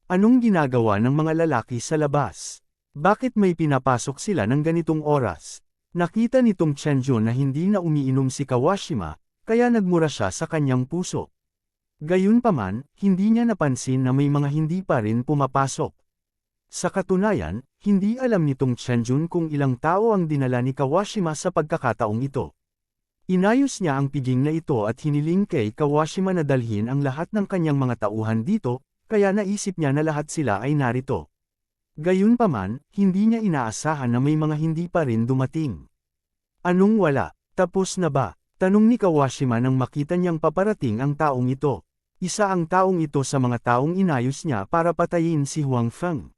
Anong ginagawa ng mga lalaki sa labas? Bakit may pinapasok sila ng ganitong oras? Nakita nitong Chenjun na hindi na umiinom si Kawashima, kaya nagmura siya sa kanyang puso. Gayunpaman, hindi niya napansin na may mga hindi pa rin pumapasok. Sa katunayan, hindi alam nitong Chenjun kung ilang tao ang dinala ni Kawashima sa pagkakataong ito. Inayos niya ang piging na ito at hiniling kay Kawashima na dalhin ang lahat ng kanyang mga tauhan dito, kaya naisip niya na lahat sila ay narito. Gayunpaman, hindi niya inaasahan na may mga hindi pa rin dumating. Anong wala? Tapos na ba? Tanong ni Kawashima nang makita niyang paparating ang taong ito. Isa ang taong ito sa mga taong inayos niya para patayin si Huang Feng.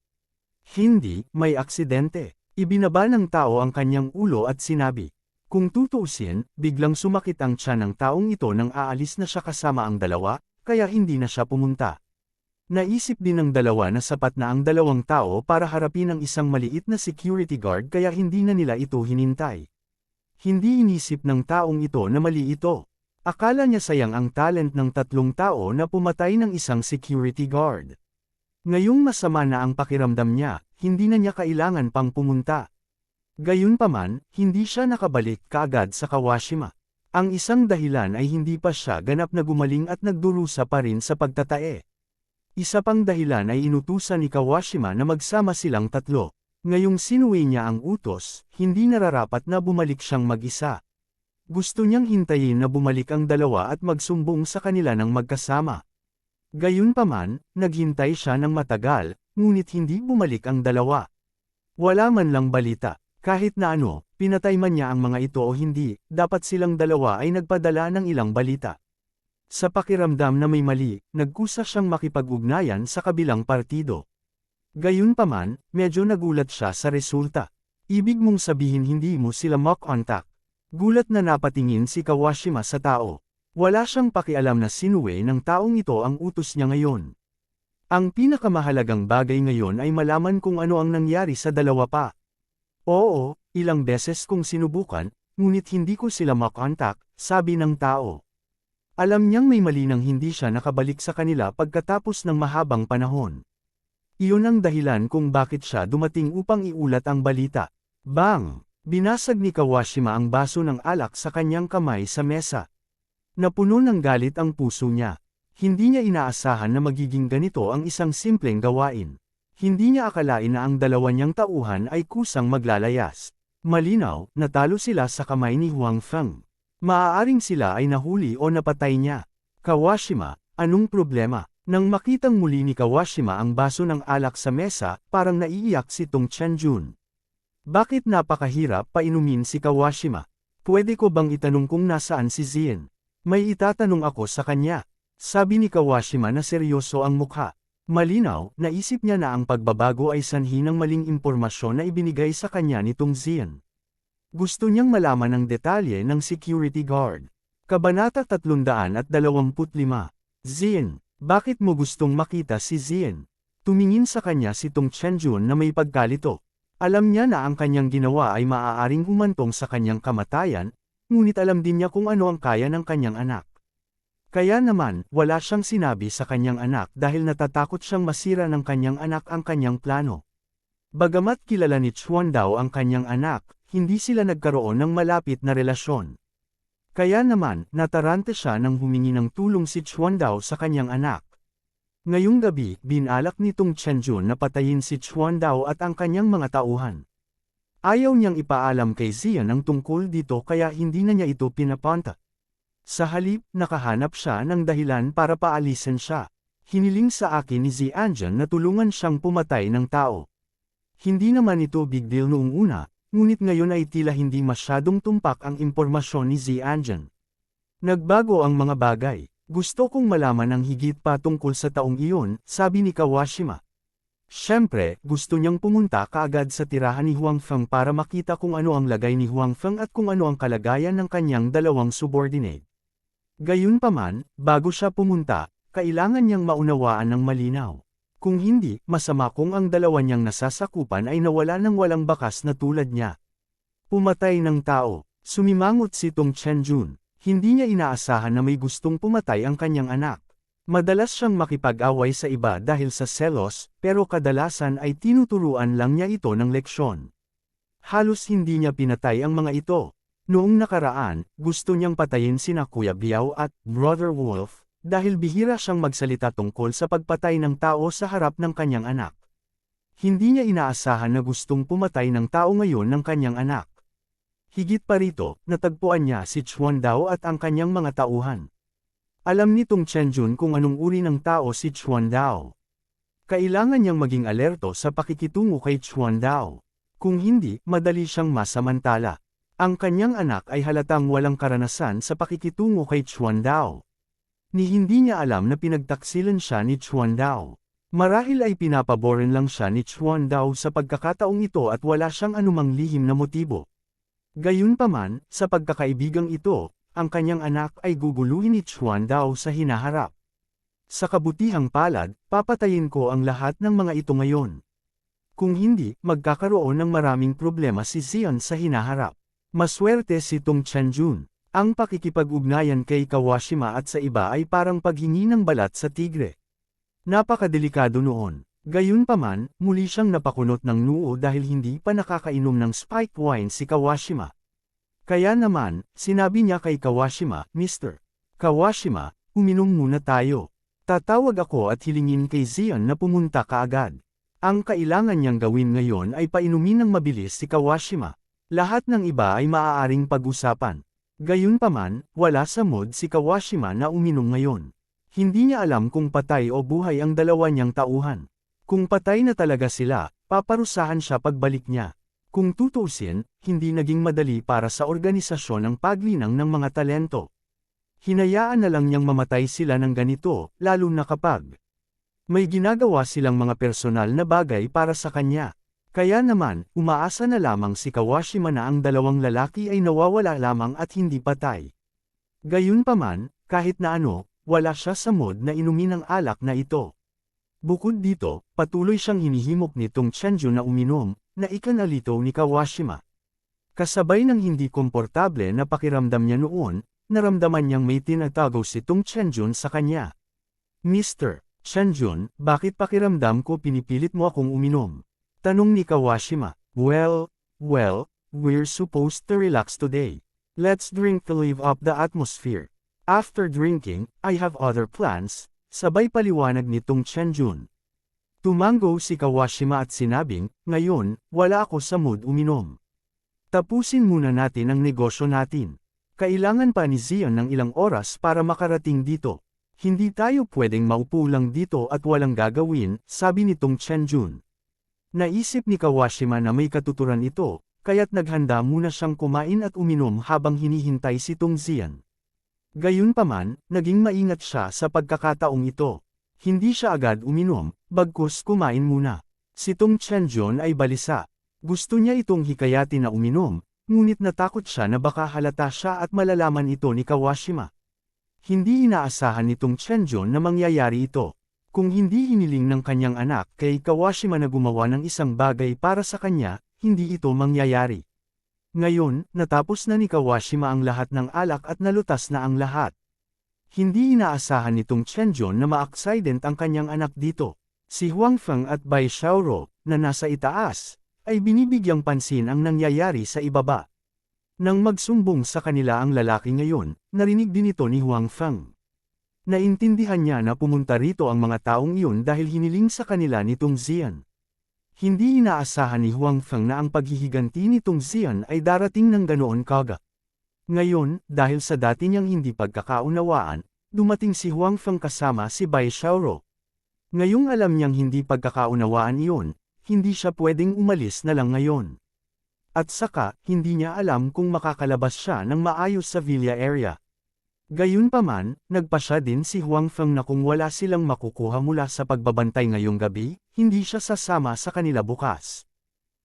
Hindi, may aksidente. Ibinaba ng tao ang kanyang ulo at sinabi. Kung tutuusin, biglang sumakit ang tiyan ng taong ito nang aalis na siya kasama ang dalawa, kaya hindi na siya pumunta. Naisip din ng dalawa na sapat na ang dalawang tao para harapin ang isang maliit na security guard kaya hindi na nila ito hinintay. Hindi inisip ng taong ito na mali ito. Akala niya sayang ang talent ng 3 tao na pumatay ng isang security guard. Ngayong masama na ang pakiramdam niya, hindi na niya kailangan pang pumunta. Gayunpaman, hindi siya nakabalik kaagad sa Kawashima. Ang isang dahilan ay hindi pa siya ganap na gumaling at nagdurusa pa rin sa pagtatae. Isa pang dahilan ay inutusan ni Kawashima na magsama silang 3. Ngayong sinuwi niya ang utos, hindi nararapat na bumalik siyang mag-isa. Gusto niyang hintayin na bumalik ang dalawa at magsumbong sa kanila ng magkasama. Gayunpaman, naghintay siya ng matagal, ngunit hindi bumalik ang dalawa. Wala man lang balita. Kahit na ano, pinatay man niya ang mga ito o hindi, dapat silang dalawa ay nagpadala ng ilang balita. Sa pakiramdam na may mali, nagkusa siyang makipag-ugnayan sa kabilang partido. Gayunpaman, medyo nagulat siya sa resulta. Ibig mong sabihin hindi mo sila mock-contact. Gulat na napatingin si Kawashima sa tao. Wala siyang pakialam na sinuwi ng taong ito ang utos niya ngayon. Ang pinakamahalagang bagay ngayon ay malaman kung ano ang nangyari sa dalawa pa. Oo, ilang beses kong sinubukan, ngunit hindi ko sila makontak, sabi ng tao. Alam niyang may mali nang hindi siya nakabalik sa kanila pagkatapos ng mahabang panahon. Iyon ang dahilan kung bakit siya dumating upang iulat ang balita. Bang! Binasag ni Kawashima ang baso ng alak sa kanyang kamay sa mesa. Napuno ng galit ang puso niya. Hindi niya inaasahan na magiging ganito ang isang simpleng gawain. Hindi niya akalain na ang dalawa niyang tauhan ay kusang maglalayas. Malinaw, natalo sila sa kamay ni Huang Feng. Maaaring sila ay nahuli o napatay niya. Kawashima, anong problema? Nang makitang muli ni Kawashima ang baso ng alak sa mesa, parang naiiyak si Tong Chenjun. Bakit napakahirap painumin si Kawashima? Pwede ko bang itanong kung nasaan si Zian? May itatanong ako sa kanya. Sabi ni Kawashima na seryoso ang mukha. Malinaw, naisip niya na ang pagbabago ay sanhi ng maling impormasyon na ibinigay sa kanya nitong Zian. Gusto niyang malaman ang detalye ng security guard. Kabanata 325. Zian, bakit mo gustong makita si Zian? Tumingin sa kanya si Tong Chenjun na may pagkalito. Alam niya na ang kanyang ginawa ay maaaring humantong sa kanyang kamatayan, ngunit alam din niya kung ano ang kaya ng kanyang anak. Kaya naman, wala siyang sinabi sa kanyang anak dahil natatakot siyang masira ng kanyang anak ang kanyang plano. Bagamat kilala ni Chuandao ang kanyang anak, hindi sila nagkaroon ng malapit na relasyon. Kaya naman, natarante siya nang humingi ng tulong si Chuandao sa kanyang anak. Ngayong gabi, binalak nitong Chenjun na patayin si Chuandao at ang kanyang mga tauhan. Ayaw niyang ipaalam kay Zian ang tungkol dito kaya hindi na niya ito pinapunta. Sa halip, nakahanap siya ng dahilan para paalisin siya. Hiniling sa akin ni Zianjan na tulungan siyang pumatay ng tao. Hindi naman ito big deal noong una, ngunit ngayon ay tila hindi masyadong tumpak ang impormasyon ni Zianjan. Nagbago ang mga bagay. Gusto kong malaman ang higit pa tungkol sa taong iyon, sabi ni Kawashima. Siyempre, gusto niyang pumunta kaagad sa tirahan ni Huang Feng para makita kung ano ang lagay ni Huang Feng at kung ano ang kalagayan ng kanyang dalawang subordinate. Gayunpaman, bago siya pumunta, kailangan niyang maunawaan ng malinaw. Kung hindi, masama kung ang dalawa niyang nasasakupan ay nawala ng walang bakas na tulad niya. Pumatay ng tao. Sumimangot si Tong Chenjun. Hindi niya inaasahan na may gustong pumatay ang kanyang anak. Madalas siyang makipag-away sa iba dahil sa selos, pero kadalasan ay tinuturuan lang niya ito ng leksyon. Halos hindi niya pinatay ang mga ito. Noong nakaraan, gusto niyang patayin sina Kuya Biao at Brother Wolf, dahil bihira siyang magsalita tungkol sa pagpatay ng tao sa harap ng kanyang anak. Hindi niya inaasahan na gustong pumatay ng tao ngayon ng kanyang anak. Higit pa rito, natagpuan niya si Chuan Dao at ang kanyang mga tauhan. Alam ni Tong Chenjun kung anong uri ng tao si Chuan Dao. Kailangan niyang maging alerto sa pakikitungo kay Chuan Dao. Kung hindi, madali siyang masamantala. Ang kanyang anak ay halatang walang karanasan sa pakikitungo kay Chuan Dao. Ni hindi niya alam na pinagtaksilan siya ni Chuan Dao. Marahil ay pinapaboran lang siya ni Chuan Dao sa pagkakataong ito at wala siyang anumang lihim na motibo. Gayunpaman, sa pagkakaibigang ito, ang kanyang anak ay guguluhin ni Chuan Dao sa hinaharap. Sa kabutihang palad, papatayin ko ang lahat ng mga ito ngayon. Kung hindi, magkakaroon ng maraming problema si Zion sa hinaharap. Maswerte si Tong Chenjun. Ang pakikipag-ugnayan kay Kawashima at sa iba ay parang paghingi ng balat sa tigre. Napakadelikado noon. Gayunpaman, muli siyang napakunot ng noo dahil hindi pa nakakainom ng spiked wine si Kawashima. Kaya naman, sinabi niya kay Kawashima, Mr. Kawashima, uminom muna tayo. Tatawag ako at hilingin kay Zion na pumunta kaagad. Ang kailangan niyang gawin ngayon ay painumin ng mabilis si Kawashima. Lahat ng iba ay maaaring pag-usapan. Gayunpaman, wala sa mood si Kawashima na uminom ngayon. Hindi niya alam kung patay o buhay ang dalawa niyang tauhan. Kung patay na talaga sila, paparusahan siya pagbalik niya. Kung tutuusin, hindi naging madali para sa organisasyon ang paglinang ng mga talento. Hinayaan na lang niyang mamatay sila ng ganito, lalo na kapag may ginagawa silang mga personal na bagay para sa kanya. Kaya naman, umaasa na lamang si Kawashima na ang dalawang lalaki ay nawawala lamang at hindi patay. Gayunpaman, kahit na ano, wala siya sa mood na inumin ang alak na ito. Bukod dito, patuloy siyang hinihimok ni Tong Chenjun na uminom, na ikanalito ni Kawashima. Kasabay ng hindi komportable na pakiramdam niya noon, naramdaman niyang may tinatago si Tong Chenjun sa kanya. Mr. Chenjun, bakit pakiramdam ko pinipilit mo akong uminom? Tanong ni Kawashima. Well, we're supposed to relax today. Let's drink to live up the atmosphere. After drinking, I have other plans, sabay paliwanag ni Tong Chenjun. Tumango si Kawashima at sinabing, ngayon, wala ako sa mood uminom. Tapusin muna natin ang negosyo natin. Kailangan pa ni Zion ng ilang oras para makarating dito. Hindi tayo pwedeng maupo lang dito at walang gagawin, sabi ni Tong Chenjun. Naisip ni Kawashima na may katuturan ito, kaya't naghanda muna siyang kumain at uminom habang hinihintay si Tong Zion. Gayunpaman, naging maingat siya sa pagkakataong ito. Hindi siya agad uminom, bagkus kumain muna. Si Tong Chenjun ay balisa. Gusto niya itong hikayatin na uminom, ngunit natakot siya na baka halata siya at malalaman ito ni Kawashima. Hindi inaasahan ni Tong Chenjun na mangyayari ito. Kung hindi hiniling ng kanyang anak kay Kawashima na gumawa ng isang bagay para sa kanya, hindi ito mangyayari. Ngayon, natapos na ni Kawashima ang lahat ng alak at nalutas na ang lahat. Hindi inaasahan ni Tong Chenjun na ma-accident ang kanyang anak dito. Si Huang Feng at Bai Xiaoro, na nasa itaas, ay binibigyang pansin ang nangyayari sa ibaba. Nang magsumbong sa kanila ang lalaki ngayon, narinig din ito ni Huang Feng. Naintindihan niya na pumunta rito ang mga taong iyon dahil hiniling sa kanila ni Tong Zian. Hindi inaasahan ni Huang Feng na ang paghihiganti ni Tong Zian ay darating ng ganoon kaga. Ngayon, dahil sa dati niyang hindi pagkakaunawaan, dumating si Huang Feng kasama si Bai Xiaoro. Ngayong alam niyang hindi pagkakaunawaan iyon, hindi siya pwedeng umalis na lang ngayon. At saka, hindi niya alam kung makakalabas siya ng maayos sa villa area. Gayunpaman, nagpa siya din si Huang Feng na kung wala silang makukuha mula sa pagbabantay ngayong gabi, hindi siya sasama sa kanila bukas.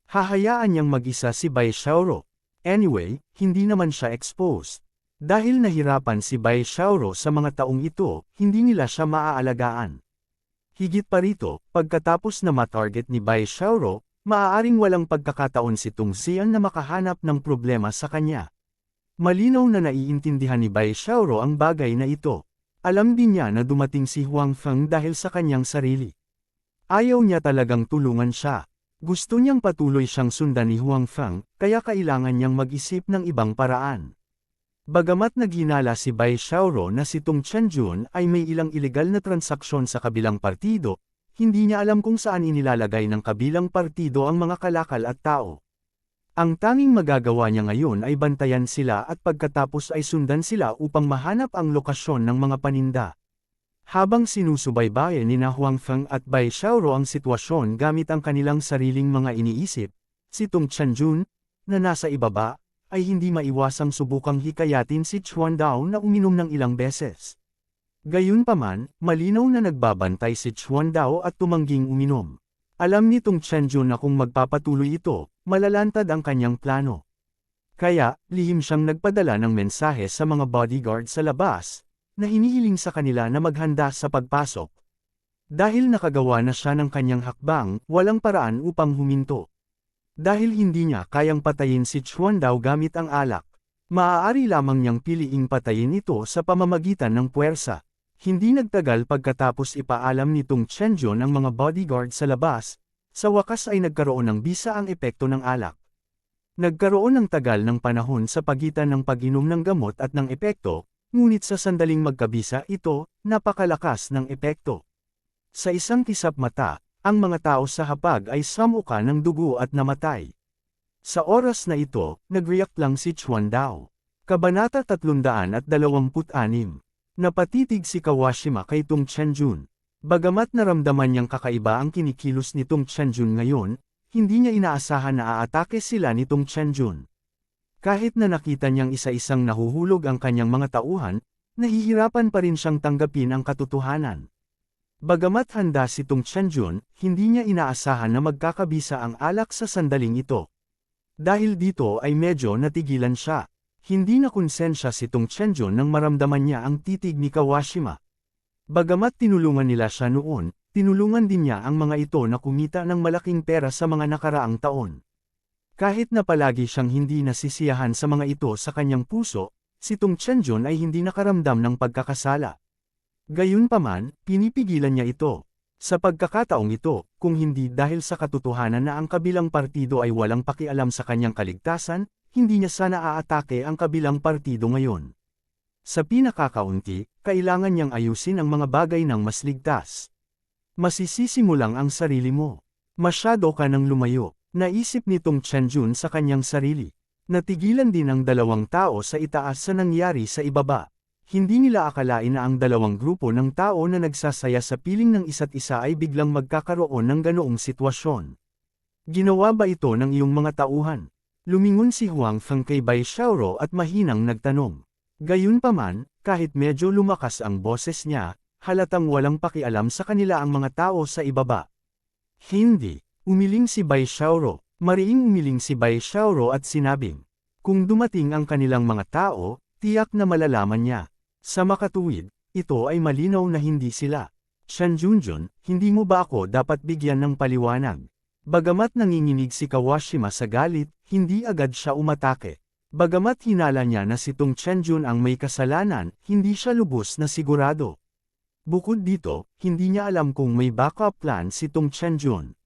Hahayaan niyang mag-isa si Bai Xiaoro. Anyway, hindi naman siya exposed. Dahil nahirapan si Bai Xiaoro sa mga taong ito, hindi nila siya maaalagaan. Higit pa rito, pagkatapos na matarget ni Bai Xiaoro, maaaring walang pagkakataon si Tung Xian na makahanap ng problema sa kanya. Malinaw na naiintindihan ni Bai Xiaoro ang bagay na ito. Alam din niya na dumating si Huang Feng dahil sa kanyang sarili. Ayaw niya talagang tulungan siya. Gusto niyang patuloy siyang sundan ni Huang Feng, kaya kailangan niyang mag-isip ng ibang paraan. Bagamat naghinala si Bai Xiaoro na si Tung Chenjun ay may ilang ilegal na transaksyon sa kabilang partido, hindi niya alam kung saan inilalagay ng kabilang partido ang mga kalakal at tao. Ang tanging magagawa niya ngayon ay bantayan sila at pagkatapos ay sundan sila upang mahanap ang lokasyon ng mga paninda. Habang sinusubaybayan ni Huang Feng at Bai Xiaoro ang sitwasyon gamit ang kanilang sariling mga iniisip, si Tung Chenjun, na nasa ibaba, ay hindi maiwasang subukang hikayatin si Chuan Dao na uminom ng ilang beses. Gayunpaman, malinaw na nagbabantay si Chuan Dao at tumangging uminom. Alam nitong Chenjun na kung magpapatuloy ito, malalantad ang kanyang plano. Kaya, lihim siyang nagpadala ng mensahe sa mga bodyguard sa labas, na hinihiling sa kanila na maghanda sa pagpasok. Dahil nakagawa na siya ng kanyang hakbang, walang paraan upang huminto. Dahil hindi niya kayang patayin si Chuan Dao gamit ang alak, maaari lamang niyang piliing patayin ito sa pamamagitan ng puwersa. Hindi nagtagal pagkatapos ipaalam nitong Chenjun ang mga bodyguard sa labas, sa wakas ay nagkaroon ng bisa ang epekto ng alak. Nagkaroon ng tagal ng panahon sa pagitan ng pag-inom ng gamot at ng epekto, ngunit sa sandaling magkabisa ito, napakalakas ng epekto. Sa isang kisap mata, ang mga tao sa hapag ay samuka ng dugo at namatay. Sa oras na ito, nag-react lang si Chuan Dao. Kabanata 326. Napatitig si Kawashima kay Tung Chenjun. Bagamat naramdaman niyang kakaiba ang kinikilos ni Tung Chenjun ngayon, hindi niya inaasahan na aatake sila ni Tung Chenjun. Kahit na nakita niyang isa-isang nahuhulog ang kanyang mga tauhan, nahihirapan pa rin siyang tanggapin ang katotohanan. Bagamat handa si Tung Chenjun, hindi niya inaasahan na magkakabisa ang alak sa sandaling ito. Dahil dito ay medyo natigilan siya. Hindi na konsensya si Tung Chenjun nang maramdaman niya ang titig ni Kawashima. Bagamat tinulungan nila siya noon, tinulungan din niya ang mga ito na kumita ng malaking pera sa mga nakaraang taon. Kahit na palagi siyang hindi nasisiyahan sa mga ito sa kanyang puso, si Tung Chenjun ay hindi nakaramdam ng pagkakasala. Gayunpaman, pinipigilan niya ito. Sa pagkakataong ito, kung hindi dahil sa katotohanan na ang kabilang partido ay walang pakialam sa kanyang kaligtasan, hindi niya sana aatake ang kabilang partido ngayon. Sa pinakakaunti, kailangan niyang ayusin ang mga bagay ng mas ligtas. Masisisi mo lang ang sarili mo. Masyado ka nang lumayo, naisip nitong Chenjun sa kanyang sarili. Natigilan din ang dalawang tao sa itaas sa nangyari sa ibaba. Hindi nila akalain na ang dalawang grupo ng tao na nagsasaya sa piling ng isa't isa ay biglang magkakaroon ng ganoong sitwasyon. Ginawa ba ito ng iyong mga tauhan? Lumingon si Huang Feng kay Bai Xiaoro at mahinang nagtanong. Gayunpaman, kahit medyo lumakas ang boses niya, halatang walang pakialam sa kanila ang mga tao sa ibaba. Hindi, umiling si Bai Xiaoro. Mariing umiling si Bai Xiaoro at sinabing, kung dumating ang kanilang mga tao, tiyak na malalaman niya. Sa makatuwid, ito ay malinaw na hindi sila. Chenjun, hindi mo ba ako dapat bigyan ng paliwanag? Bagamat nanginginig si Kawashima sa galit, hindi agad siya umatake. Bagamat hinala niya na si Tung Chenjun ang may kasalanan, hindi siya lubos na sigurado. Bukod dito, hindi niya alam kung may backup plan si Tung Chenjun.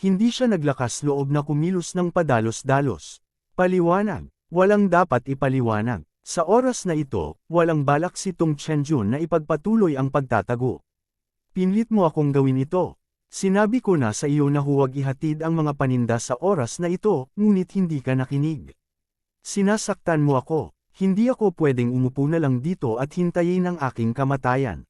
Hindi siya naglakas loob na kumilos ng padalos-dalos. Paliwanag, walang dapat ipaliwanag. Sa oras na ito, walang balak si Tung Chenjun na ipagpatuloy ang pagtatago. Pinlit mo akong gawin ito. Sinabi ko na sa iyo na huwag ihatid ang mga paninda sa oras na ito, ngunit hindi ka nakinig. Sinasaktan mo ako, hindi ako pwedeng umupo na lang dito at hintayin ang aking kamatayan.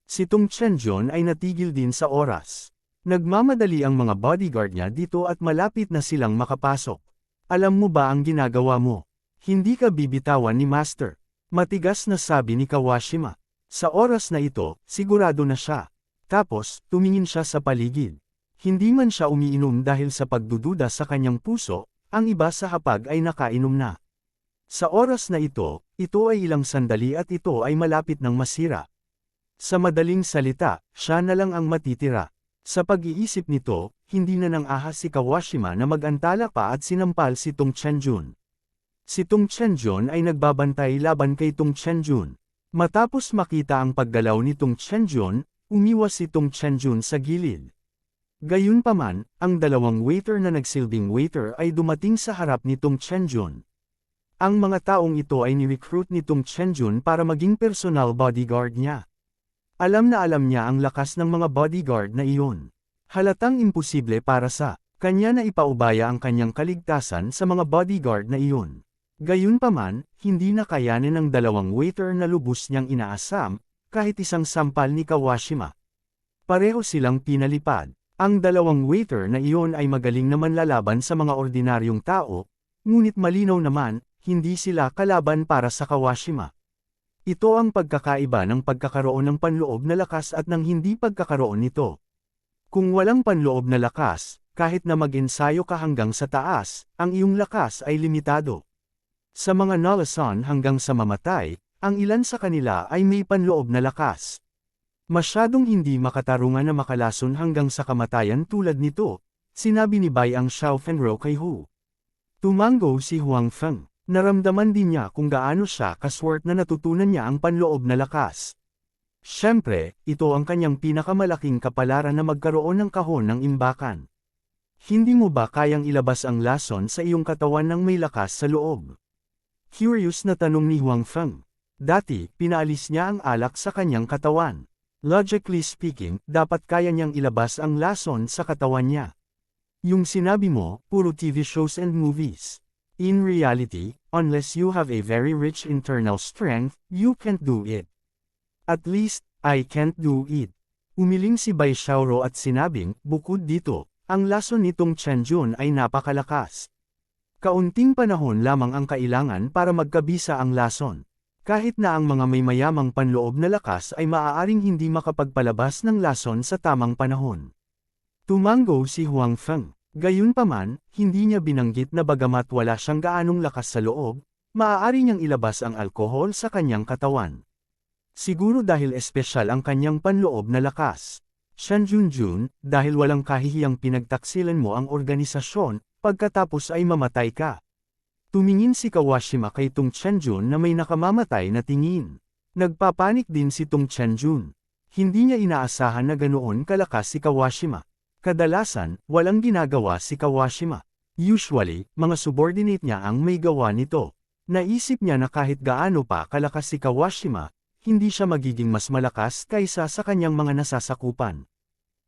Si Tung Chenjun ay natigil din sa oras. Nagmamadali ang mga bodyguard niya dito at malapit na silang makapasok. Alam mo ba ang ginagawa mo? Hindi ka bibitawan ni Master. Matigas na sabi ni Kawashima. Sa oras na ito, sigurado na siya. Tapos, tumingin siya sa paligid. Hindi man siya umiinom dahil sa pagdududa sa kanyang puso, ang iba sa hapag ay nakainom na. Sa oras na ito ay ilang sandali at ito ay malapit ng masira. Sa madaling salita, siya na lang ang matitira. Sa pag-iisip nito, hindi na nang ahas si Kawashima na mag-antala pa at sinampal si Tong Chenjun. Si Tong Chenjun ay nagbabantay laban kay Tong Chenjun. Matapos makita ang paggalaw ni Tong Chenjun, umiwas si Tong Chenjun sa gilid. Gayunpaman, ang dalawang waiter na nagsilbing waiter ay dumating sa harap ni Tong Chenjun. Ang mga taong ito ay ni-recruit ni Tong Chenjun para maging personal bodyguard niya. Alam niya ang lakas ng mga bodyguard na iyon. Halatang imposible para sa kanya na ipaubaya ang kanyang kaligtasan sa mga bodyguard na iyon. Gayunpaman, hindi na kayanin ng dalawang waiter na lubos niyang inaasam, kahit isang sampal ni Kawashima. Pareho silang pinalipad. Ang dalawang waiter na iyon ay magaling naman lalaban sa mga ordinaryong tao, ngunit malinaw naman, hindi sila kalaban para sa Kawashima. Ito ang pagkakaiba ng pagkakaroon ng panloob na lakas at ng hindi pagkakaroon nito. Kung walang panloob na lakas, kahit na mag-ensayo ka hanggang sa taas, ang iyong lakas ay limitado. Sa mga nalason hanggang sa mamatay, ang ilan sa kanila ay may panloob na lakas. Masyadong hindi makatarungan na makalason hanggang sa kamatayan tulad nito, sinabi ni Bai Ang Xiaofenro kay Hu. Tumango si Huang Feng. Naramdaman din niya kung gaano siya kaswerte na natutunan niya ang panloob na lakas. Siyempre, ito ang kanyang pinakamalaking kapalaran na magkaroon ng kahon ng imbakan. Hindi mo ba kayang ilabas ang lason sa iyong katawan ng may lakas sa loob? Curious na tanong ni Huang Feng. Dati, pinaalis niya ang alak sa kanyang katawan. Logically speaking, dapat kaya niyang ilabas ang lason sa katawan niya. Yung sinabi mo, puro TV shows and movies. In reality, unless you have a very rich internal strength, you can't do it. At least, I can't do it. Umiling si Bai Xiaoro at sinabing, bukod dito, ang lason nitong Chenjun ay napakalakas. Kaunting panahon lamang ang kailangan para magkabisa ang lason. Kahit na ang mga may mayamang panloob na lakas ay maaaring hindi makapagpalabas ng lason sa tamang panahon. Tumango si Huang Feng. Gayunpaman, hindi niya binanggit na bagamat wala siyang gaanong lakas sa loob, maaari niyang ilabas ang alkohol sa kanyang katawan. Siguro dahil espesyal ang kanyang panloob na lakas. Shanjunjun, dahil walang kahihiyang pinagtaksilan mo ang organisasyon, pagkatapos ay mamatay ka. Tumingin si Kawashima kay Tong Chenjun na may nakamamatay na tingin. Nagpapanik din si Tong Chenjun. Hindi niya inaasahan na ganoon kalakas si Kawashima. Kadalasan, walang ginagawa si Kawashima. Usually, mga subordinate niya ang may gawa nito. Naisip niya na kahit gaano pa kalakas si Kawashima, hindi siya magiging mas malakas kaysa sa kanyang mga nasasakupan.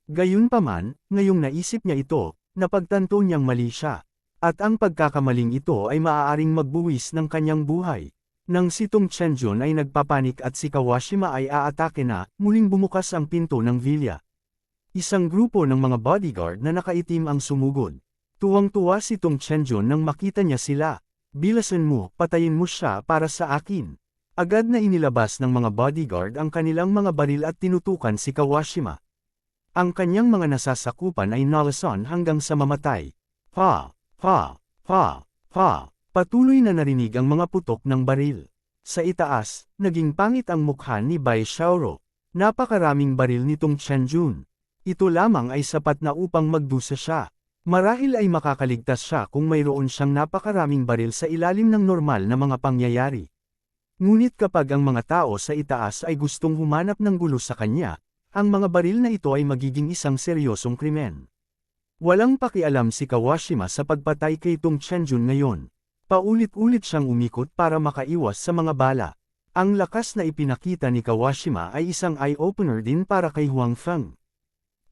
Gayunpaman, ngayong naisip niya ito, napagtanto niyang mali siya. At ang pagkakamaling ito ay maaaring magbuwis ng kanyang buhay. Nang si Tong Chenjun ay nagpapanik at si Kawashima ay aatake na, muling bumukas ang pinto ng vilya. Isang grupo ng mga bodyguard na nakaitim ang sumugod. Tuwang-tuwa si Tong Chenjun nang makita niya sila. Bilasan mo, patayin mo siya para sa akin. Agad na inilabas ng mga bodyguard ang kanilang mga baril at tinutukan si Kawashima. Ang kanyang mga nasasakupan ay nalason hanggang sa mamatay. Pa! Pa! Pa! Pa! Patuloy na narinig ang mga putok ng baril. Sa itaas, naging pangit ang mukha ni Bai Xiaoro. Napakaraming baril ni Tong Chenjun. Ito lamang ay sapat na upang magdusa siya. Marahil ay makakaligtas siya kung mayroon siyang napakaraming baril sa ilalim ng normal na mga pangyayari. Ngunit kapag ang mga tao sa itaas ay gustong humanap ng gulo sa kanya, ang mga baril na ito ay magiging isang seryosong krimen. Walang pakialam si Kawashima sa pagpatay kay Tong Chenjun ngayon. Paulit-ulit siyang umikot para makaiwas sa mga bala. Ang lakas na ipinakita ni Kawashima ay isang eye-opener din para kay Huang Feng.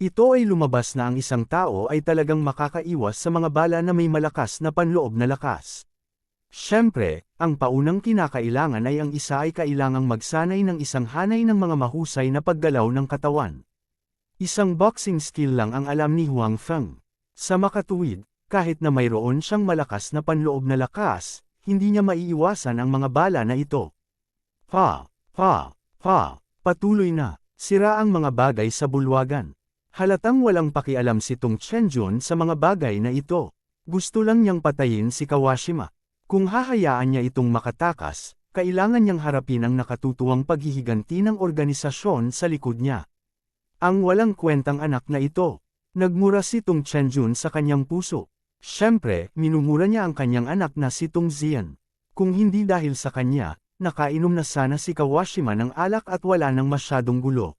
Ito ay lumabas na ang isang tao ay talagang makakaiwas sa mga bala na may malakas na panloob na lakas. Siyempre, ang paunang kinakailangan ay ang isa ay kailangang magsanay ng isang hanay ng mga mahusay na paggalaw ng katawan. Isang boxing skill lang ang alam ni Huang Feng. Sa makatuwid, kahit na mayroon siyang malakas na panloob na lakas, hindi niya maiiwasan ang mga bala na ito. Patuloy na, sira ang mga bagay sa bulwagan. Halatang walang pakialam si Tong Chenjun sa mga bagay na ito. Gusto lang niyang patayin si Kawashima. Kung hahayaan niya itong makatakas, kailangan niyang harapin ang nakatutuwang paghihiganti ng organisasyon sa likod niya. Ang walang kwentang anak na ito. Nagmura si Tong Chenjun sa kanyang puso. Siyempre, minumura niya ang kanyang anak na si Tong Zian. Kung hindi dahil sa kanya, nakainom na sana si Kawashima ng alak at wala nang masyadong gulo.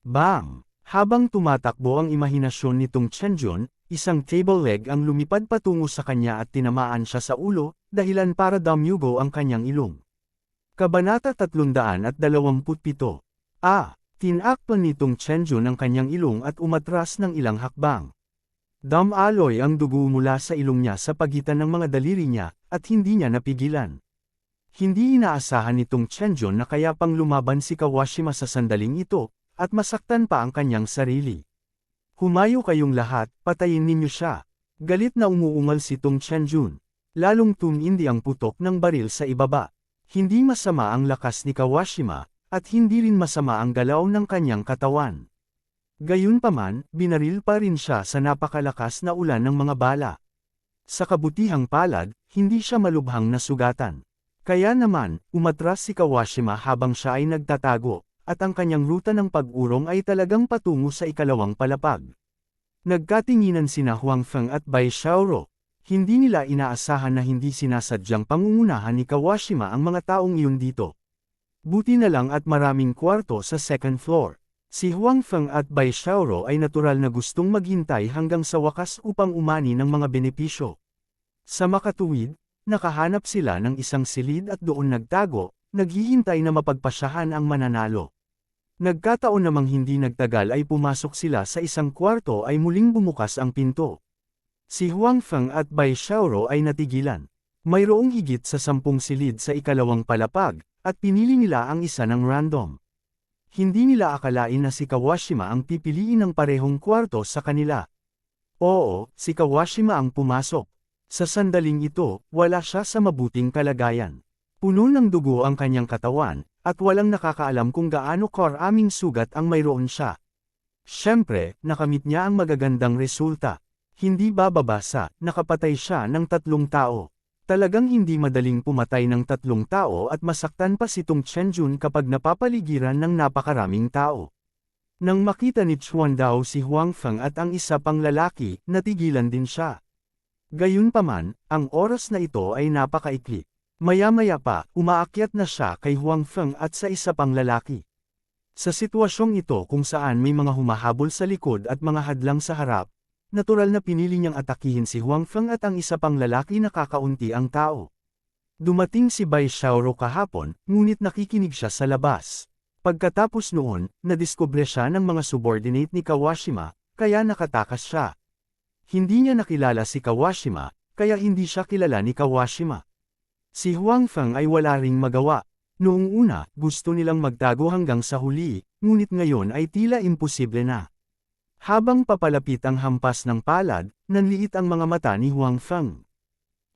Bang! Habang tumatakbo ang imahinasyon ni Tong Chenjun, isang table leg ang lumipad patungo sa kanya at tinamaan siya sa ulo, dahilan para damyugo ang kanyang ilong. Kabanata 327. Tinakpan ni Tong Chenjun ang kanyang ilong at umatras ng ilang hakbang. Damaloy ang dugo mula sa ilong niya sa pagitan ng mga daliri niya, at hindi niya napigilan. Hindi inaasahan ni Tong Chenjun na kaya pang lumaban si Kawashima sa sandaling ito, at masaktan pa ang kanyang sarili. Humayo kayong lahat, patayin ninyo siya. Galit na umuungal si Tong Chenjun. Lalong tumindi ang putok ng baril sa ibaba. Hindi masama ang lakas ni Kawashima, at hindi rin masama ang galaw ng kanyang katawan. Gayunpaman, binaril pa rin siya sa napakalakas na ulan ng mga bala. Sa kabutihang palad, hindi siya malubhang nasugatan. Kaya naman, umatras si Kawashima habang siya ay nagtatago, at ang kanyang ruta ng pag-urong ay talagang patungo sa ikalawang palapag. Nagkatinginan sina Huang Feng at Bai Xiaoro. Hindi nila inaasahan na hindi sinasadyang pangungunahan ni Kawashima ang mga taong iyon dito. Buti na lang at maraming kwarto sa second floor. Si Huang Feng at Bai Xiaoro ay natural na gustong maghintay hanggang sa wakas upang umani ng mga benepisyo. Sa makatuwid, nakahanap sila ng isang silid at doon nagtago, naghihintay na mapagpasyahan ang mananalo. Nagkataon namang hindi nagtagal ay pumasok sila sa isang kwarto ay muling bumukas ang pinto. Si Huang Feng at Bai Xiaoro ay natigilan. Mayroong higit sa 10 silid sa ikalawang palapag, at pinili nila ang isa ng random. Hindi nila akalain na si Kawashima ang pipiliin ng parehong kwarto sa kanila. Oo, si Kawashima ang pumasok. Sa sandaling ito, wala siya sa mabuting kalagayan. Puno ng dugo ang kanyang katawan, at walang nakakaalam kung gaano karaming sugat ang mayroon siya. Siyempre, nakamit niya ang magagandang resulta. Hindi bababasa, nakapatay siya ng 3 tao. Talagang hindi madaling pumatay ng 3 tao at masaktan pa si Tong Chenjun kapag napapaligiran ng napakaraming tao. Nang makita ni Chuan Dao si Huang Feng at ang isa pang lalaki, natigilan din siya. Gayunpaman, ang oras na ito ay napakaikli. Maya-maya pa, umaakyat na siya kay Huang Feng at sa isa pang lalaki. Sa sitwasyong ito kung saan may mga humahabol sa likod at mga hadlang sa harap, natural na pinili niyang atakihin si Huang Feng at ang isa pang lalaki na kakaunti ang tao. Dumating si Bai Xiaoro kahapon, ngunit nakikinig siya sa labas. Pagkatapos noon, nadiskubre siya ng mga subordinate ni Kawashima, kaya nakatakas siya. Hindi niya nakilala si Kawashima, kaya hindi siya kilala ni Kawashima. Si Huang Feng ay wala ring magawa. Noong una, gusto nilang magtago hanggang sa huli, ngunit ngayon ay tila imposible na. Habang papalapit ang hampas ng palad, nanliit ang mga mata ni Huang Feng.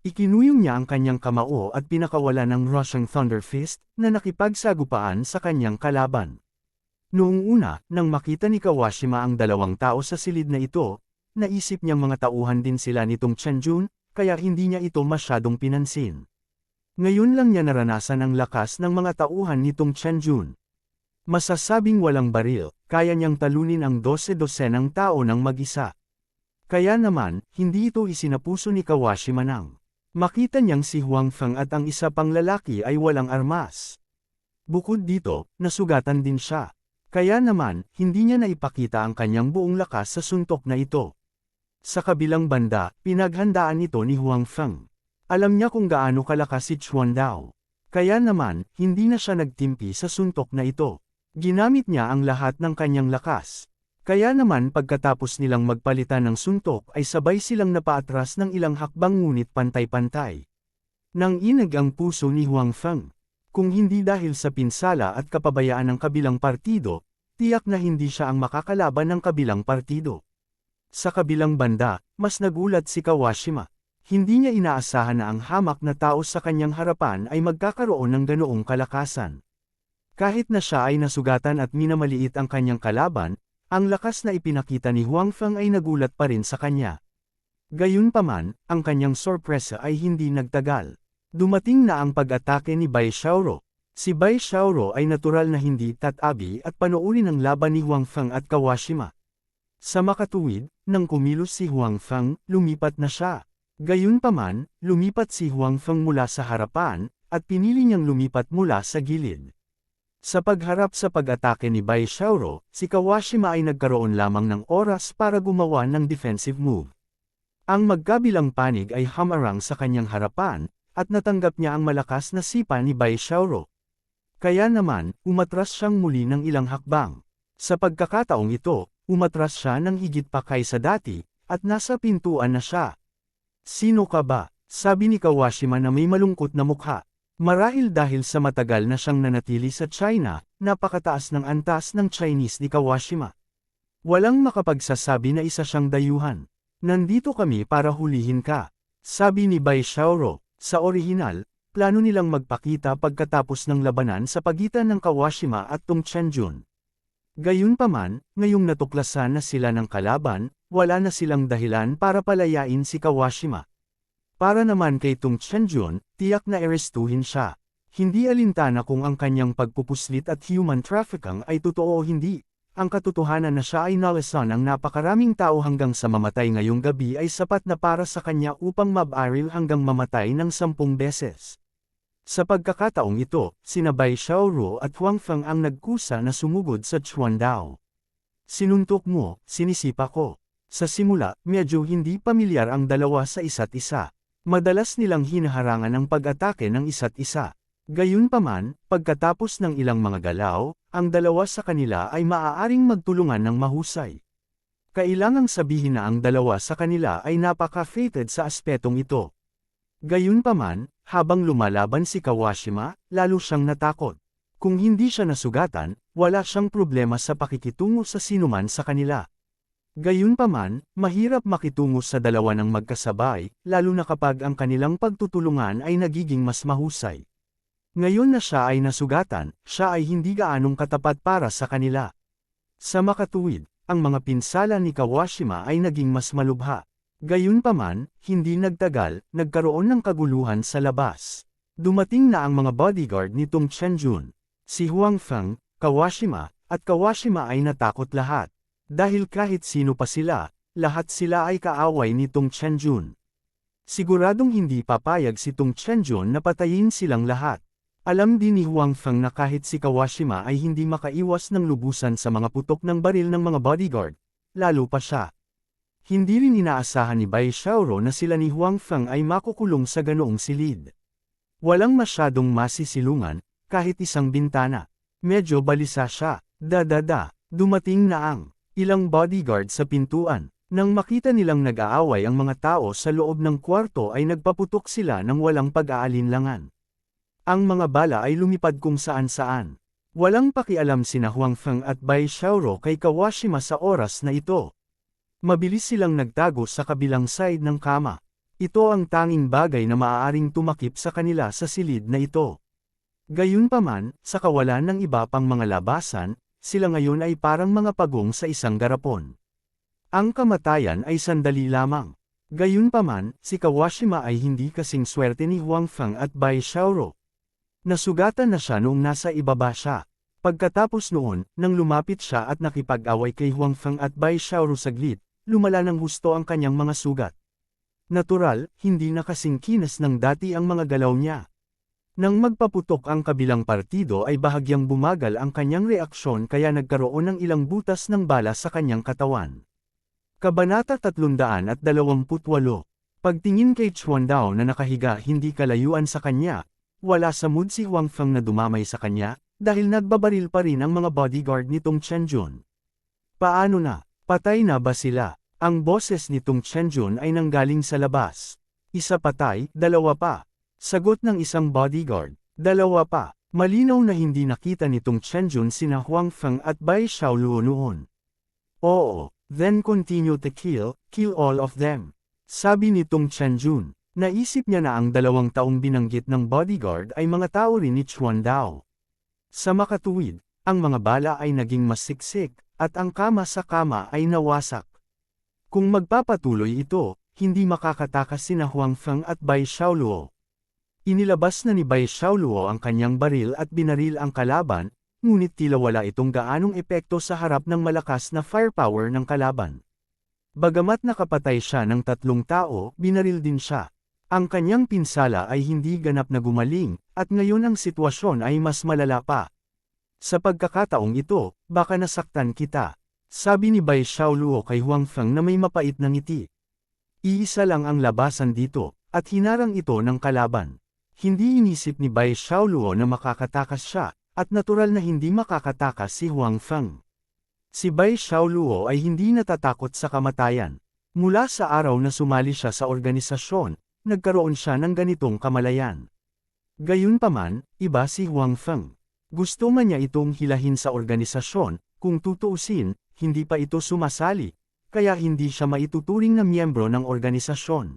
Ikinuyong niya ang kanyang kamao at pinakawala ng Russian Thunder Fist na nakipagsagupaan sa kanyang kalaban. Noong una, nang makita ni Kawashima ang 2 tao sa silid na ito, naisip niyang mga tauhan din sila ni Tong Chenjun, kaya hindi niya ito masyadong pinansin. Ngayon lang niya naranasan ang lakas ng mga tauhan ni Tong Chenjun. Masasabing walang baril, kaya niyang talunin ang 12-dosenang tao ng mag-isa. Kaya naman, hindi ito isinapuso ni Kawashima nang makita niyang si Huang Feng at ang isa pang lalaki ay walang armas. Bukod dito, nasugatan din siya. Kaya naman, hindi niya naipakita ang kanyang buong lakas sa suntok na ito. Sa kabilang banda, pinaghandaan ito ni Huang Feng. Alam niya kung gaano kalakas si Chuan Dao. Kaya naman, hindi na siya nagtimpi sa suntok na ito. Ginamit niya ang lahat ng kanyang lakas. Kaya naman pagkatapos nilang magpalitan ng suntok ay sabay silang napaatras ng ilang hakbang ngunit pantay-pantay. Nang inag ang puso ni Huang Feng. Kung hindi dahil sa pinsala at kapabayaan ng kabilang partido, tiyak na hindi siya ang makakalaban ng kabilang partido. Sa kabilang banda, mas nagulat si Kawashima. Hindi niya inaasahan na ang hamak na tao sa kanyang harapan ay magkakaroon ng ganoong kalakasan. Kahit na siya ay nasugatan at minamaliit ang kanyang kalaban, ang lakas na ipinakita ni Huang Feng ay nagulat pa rin sa kanya. Gayunpaman, ang kanyang sorpresa ay hindi nagtagal. Dumating na ang pag-atake ni Bai Xiaoro. Si Bai Xiaoro ay natural na hindi tatabi at panoorin ang laban ni Huang Feng at Kawashima. Sa makatuwid, nang kumilos si Huang Feng, lumipat na siya. Gayunpaman, lumipat si Huang Feng mula sa harapan, at pinili niyang lumipat mula sa gilid. Sa pagharap sa pag-atake ni Bai Xiaoro, si Kawashima ay nagkaroon lamang ng oras para gumawa ng defensive move. Ang magkabilang panig ay hamarang sa kanyang harapan, at natanggap niya ang malakas na sipa ni Bai Xiaoro. Kaya naman, umatras siyang muli ng ilang hakbang. Sa pagkakataong ito, umatras siya ng higit pa kaysa dati, at nasa pintuan na siya. "Sino ka ba?" sabi ni Kawashima na may malungkot na mukha. Marahil dahil sa matagal na siyang nanatili sa China, napakataas ng antas ng Chinese ni Kawashima. Walang makapagsasabi na isa siyang dayuhan. "Nandito kami para hulihin ka," sabi ni Bai Xiaoro. Sa orihinal, plano nilang magpakita pagkatapos ng labanan sa pagitan ng Kawashima at Tung Chenjun. Gayunpaman, ngayong natuklasan na sila ng kalaban, wala na silang dahilan para palayain si Kawashima. Para naman kay Tung Chenjun, tiyak na arestuhin siya. Hindi alintana kung ang kanyang pagpupuslit at human trafficking ay totoo o hindi. Ang katotohanan na siya ay nalasan ng napakaraming tao hanggang sa mamatay ngayong gabi ay sapat na para sa kanya upang mabaril hanggang mamatay ng 10 beses. Sa pagkakataong ito, sina Bai Xiaoro at Huang Feng ang nagkusa na sumugod sa Chuandao. "Sinuntok mo," sinisipa ko. Sa simula, medyo hindi pamilyar ang dalawa sa isa't isa. Madalas nilang hinaharangan ang pag-atake ng isa't isa. Gayunpaman, pagkatapos ng ilang mga galaw, ang dalawa sa kanila ay maaaring magtulungan ng mahusay. Kailangang sabihin na ang dalawa sa kanila ay napaka-fated sa aspetong ito. Gayunpaman, habang lumalaban si Kawashima, lalo siyang natakot. Kung hindi siya nasugatan, wala siyang problema sa pakikitungo sa sinuman sa kanila. Gayunpaman, mahirap makitungo sa dalawa ng magkasabay, lalo na kapag ang kanilang pagtutulungan ay nagiging mas mahusay. Ngayon na siya ay nasugatan, siya ay hindi gaanong katapat para sa kanila. Sa makatuwid, ang mga pinsala ni Kawashima ay naging mas malubha. Gayunpaman, hindi nagtagal, nagkaroon ng kaguluhan sa labas. Dumating na ang mga bodyguard ni Tung Chenjun. Si Huang Feng, Kawashima, at Kawashima ay natakot lahat. Dahil kahit sino pa sila, lahat sila ay kaaway ni Tung Chenjun. Siguradong hindi papayag si Tung Chenjun na patayin silang lahat. Alam din ni Huang Feng na kahit si Kawashima ay hindi makaiwas ng lubusan sa mga putok ng baril ng mga bodyguard, lalo pa siya. Hindi rin inaasahan ni Bai Xiaoro na sila ni Huang Feng ay makukulong sa ganoong silid. Walang masyadong masisilungan, kahit isang bintana. Medyo balisa siya. Dumating na ang ilang bodyguard sa pintuan. Nang makita nilang nag-aaway ang mga tao sa loob ng kwarto ay nagpaputok sila ng walang pag-aalinlangan. Ang mga bala ay lumipad kung saan-saan. Walang pakialam sina Huang Feng at Bai Xiaoro kay Kawashima sa oras na ito. Mabilis silang nagtago sa kabilang side ng kama. Ito ang tanging bagay na maaaring tumakip sa kanila sa silid na ito. Gayunpaman, sa kawalan ng iba pang mga labasan, sila ngayon ay parang mga pagong sa isang garapon. Ang kamatayan ay sandali lamang. Gayunpaman, si Kawashima ay hindi kasing swerte ni Huang Feng at Bai Xiaoro. Nasugatan na siya noong nasa ibaba siya. Pagkatapos noon, nang lumapit siya at nakipag-away kay Huang Feng at Bai Xiaoro saglit, lumala ng husto ang kanyang mga sugat. Natural, hindi na kasing kinas ng dati ang mga galaw niya. Nang magpaputok ang kabilang partido ay bahagyang bumagal ang kanyang reaksyon kaya nagkaroon ng ilang butas ng bala sa kanyang katawan. Kabanata 328. Pagtingin kay Chuandao na nakahiga hindi kalayuan sa kanya, wala sa mood si Huang Feng na dumamay sa kanya, dahil nagbabaril pa rin ang mga bodyguard ni Tung Chenjun. Paano na? Patay na ba sila? Ang boses ni Tung Chenjun ay nanggaling sa labas. Isa patay, dalawa pa. Sagot ng isang bodyguard. Dalawa pa. Malinaw na hindi nakita nitong Chenjun sina Huang Feng at Bai Xiaoluo noon. Oo, then continue to kill all of them. Sabi nitong Chenjun. Naisip niya na ang 2 taong binanggit ng bodyguard ay mga tao rin ni Chuan Dao. Sa makatuwid, ang mga bala ay naging mas siksik, at ang kama sa kama ay nawasak. Kung magpapatuloy ito, hindi makakatakas sina Huang Feng at Bai Xiaoluo. Inilabas na ni Bai Xiaoluo ang kanyang baril at binaril ang kalaban, ngunit tila wala itong gaanong epekto sa harap ng malakas na firepower ng kalaban. Bagamat nakapatay siya ng 3 tao, binaril din siya. Ang kanyang pinsala ay hindi ganap na gumaling, at ngayon ang sitwasyon ay mas malala pa. Sa pagkakataong ito, baka nasaktan kita. Sabi ni Bai Xiaoluo kay Huang Feng na may mapait na ngiti. Iisa lang ang labasan dito, at hinarang ito ng kalaban. Hindi inisip ni Bai Xiaoluo na makakatakas siya, at natural na hindi makakatakas si Huang Feng. Si Bai Xiaoluo ay hindi natatakot sa kamatayan. Mula sa araw na sumali siya sa organisasyon, nagkaroon siya ng ganitong kamalayan. Gayunpaman, iba si Huang Feng. Gusto man niya itong hilahin sa organisasyon, kung tutuusin, hindi pa ito sumasali, kaya hindi siya maituturing na miyembro ng organisasyon.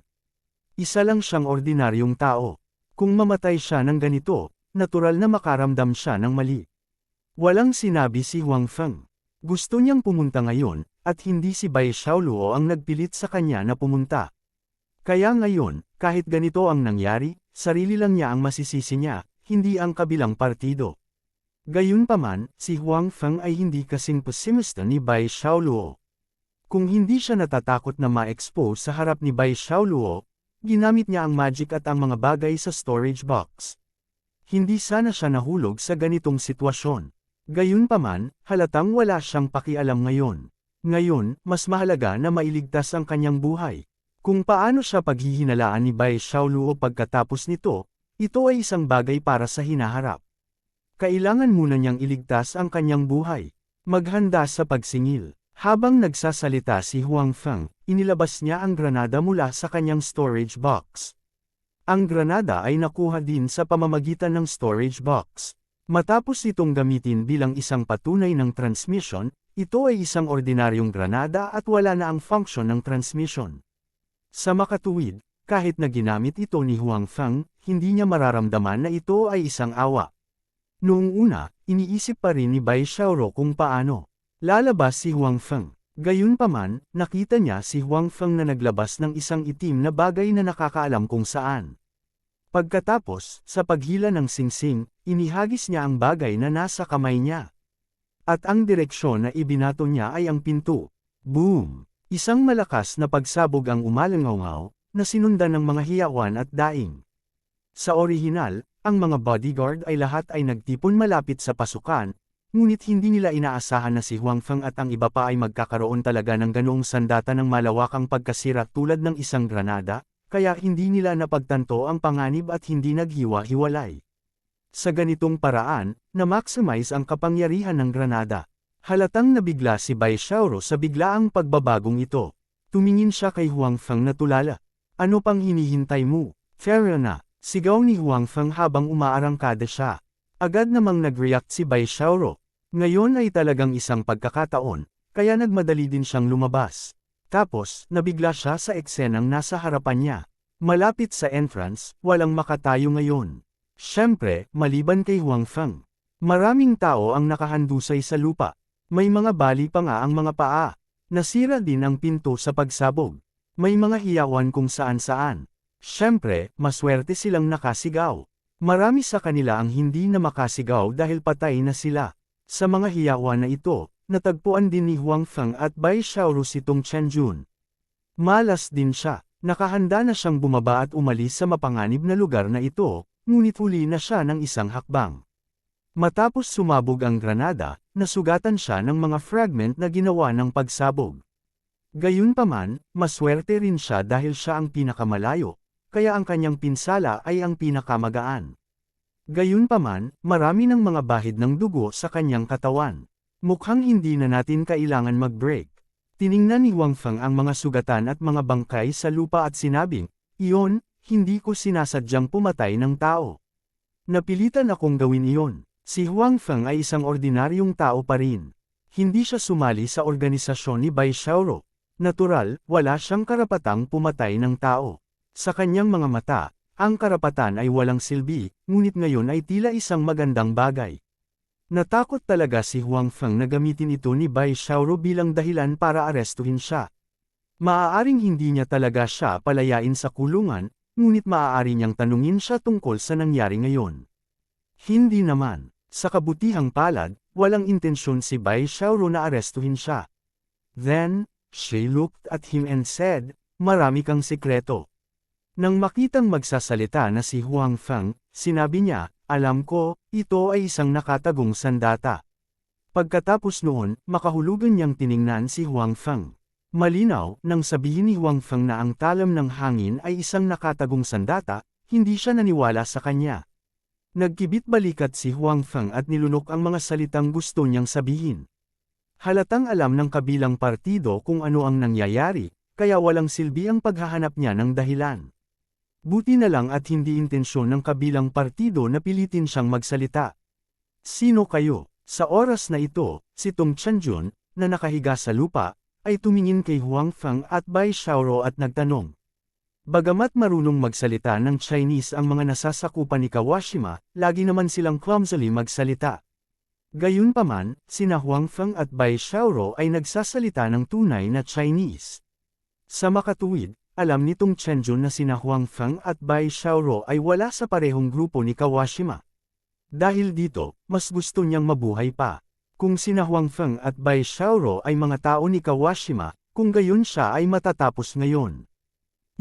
Isa lang siyang ordinaryong tao. Kung mamatay siya ng ganito, natural na makaramdam siya ng mali. Walang sinabi si Huang Feng. Gusto niyang pumunta ngayon, at hindi si Bai Xiaoluo ang nagpilit sa kanya na pumunta. Kaya ngayon, kahit ganito ang nangyari, sarili lang niya ang masisisi niya, hindi ang kabilang partido. Gayunpaman, si Huang Feng ay hindi kasing pesimista ni Bai Xiaoluo. Kung hindi siya natatakot na ma-expose sa harap ni Bai Xiaoluo, ginamit niya ang magic at ang mga bagay sa storage box. Hindi sana siya nahulog sa ganitong sitwasyon. Gayunpaman, halatang wala siyang pakialam ngayon. Ngayon, mas mahalaga na mailigtas ang kanyang buhay. Kung paano siya paghihinalaan ni Bai Xiaoluo pagkatapos nito, ito ay isang bagay para sa hinaharap. Kailangan muna niyang iligtas ang kanyang buhay. Maghanda sa pagsingil. Habang nagsasalita si Huang Feng, inilabas niya ang granada mula sa kanyang storage box. Ang granada ay nakuha din sa pamamagitan ng storage box. Matapos itong gamitin bilang isang patunay ng transmission, ito ay isang ordinaryong granada at wala na ang function ng transmission. Sa makatuwid, kahit na ginamit ito ni Huang Feng, hindi niya mararamdaman na ito ay isang awa. Noong una, iniisip pa rin ni Bai Xiaoluo kung paano lalabas si Huang Feng. Gayunpaman, nakita niya si Huang Feng na naglabas ng isang itim na bagay na nakakaalam kung saan. Pagkatapos, sa paghila ng singsing, inihagis niya ang bagay na nasa kamay niya. At ang direksyon na ibinato niya ay ang pinto. Boom! Isang malakas na pagsabog ang umalangaw na sinundan ng mga hiyawan at daing. Sa orihinal, ang mga bodyguard ay lahat ay nagtipon malapit sa pasukan, ngunit hindi nila inaasahan na si Huang Feng at ang iba pa ay magkakaroon talaga ng ganoong sandata ng malawakang pagkasira tulad ng isang granada, kaya hindi nila napagtanto ang panganib at hindi naghiwa-hiwalay. Sa ganitong paraan, na-maximize ang kapangyarihan ng granada. Halatang nabigla si Bai Xiaoluo sa biglaang pagbabagong ito. Tumingin siya kay Huang Feng na tulala. Ano pang hinihintay mo? Fair na, sigaw ni Huang Feng habang umaarangkada siya. Agad namang nag-react si Bai Xiaoluo. Ngayon ay talagang isang pagkakataon, kaya nagmadali din siyang lumabas. Tapos, nabigla siya sa eksenang nasa harapan niya. Malapit sa entrance, walang makatayo ngayon. Siyempre, maliban kay Huang Feng. Maraming tao ang nakahandusay sa lupa. May mga bali pa nga ang mga paa. Nasira din ang pinto sa pagsabog. May mga hiyawan kung saan-saan. Siyempre, maswerte silang nakasigaw. Marami sa kanila ang hindi na makasigaw dahil patay na sila. Sa mga hiyawan na ito, natagpuan din ni Huang Feng at Bai Xiaoluo si Tong Chenjun. Malas din siya. Nakahanda na siyang bumaba at umalis sa mapanganib na lugar na ito, ngunit huli na siya ng isang hakbang. Matapos sumabog ang granada, nasugatan siya ng mga fragment na ginawa ng pagsabog. Gayunpaman, maswerte rin siya dahil siya ang pinakamalayo, kaya ang kanyang pinsala ay ang pinakamagaan. Gayunpaman, marami ng mga bahid ng dugo sa kanyang katawan. Mukhang hindi na natin kailangan mag-break. Tiningnan ni Huang Feng ang mga sugatan at mga bangkay sa lupa at sinabing, "Iyon, hindi ko sinasadyang pumatay ng tao." Napilitan akong gawin iyon. Si Huang Feng ay isang ordinaryong tao pa rin. Hindi siya sumali sa organisasyon ni Bai Xiaoro. Natural, wala siyang karapatang pumatay ng tao. Sa kanyang mga mata, ang karapatan ay walang silbi, ngunit ngayon ay tila isang magandang bagay. Natakot talaga si Huang Feng na gamitin ito ni Bai Xiaoro bilang dahilan para arestuhin siya. Maaaring hindi niya talaga siya palayain sa kulungan, ngunit maaari niyang tanungin siya tungkol sa nangyari ngayon. Hindi naman. Sa kabutihang palad, walang intensyon si Bai Xiaoro na arestuhin siya. Then, she looked at him and said, "Marami kang sikreto." Nang makitang magsasalita na si Huang Feng, sinabi niya, "Alam ko, ito ay isang nakatagong sandata." Pagkatapos noon, makahulugan niyang tiningnan si Huang Feng. Malinaw, nang sabihin ni Huang Feng na ang talam ng hangin ay isang nakatagong sandata, hindi siya naniwala sa kanya. Nagkibit-balikat si Huang Feng at nilunok ang mga salitang gusto niyang sabihin. Halatang alam ng kabilang partido kung ano ang nangyayari, kaya walang silbi ang paghahanap niya ng dahilan. Buti na lang at hindi intensyon ng kabilang partido na pilitin siyang magsalita. "Sino kayo?" Sa oras na ito, si Tong Chanjun, na nakahiga sa lupa, ay tumingin kay Huang Feng at Bai Xiaoro at nagtanong. Bagamat marunong magsalita ng Chinese ang mga nasasakupan ni Kawashima, lagi naman silang clumsily magsalita. Gayunpaman, sina Huang Feng at Bai Xiaoro ay nagsasalita ng tunay na Chinese. Sa makatuwid, alam nitong Chenjun na sina Huang Feng at Bai Xiaoro ay wala sa parehong grupo ni Kawashima. Dahil dito, mas gusto niyang mabuhay pa. Kung sina Huang Feng at Bai Xiaoro ay mga tao ni Kawashima, kung gayon siya ay matatapos ngayon.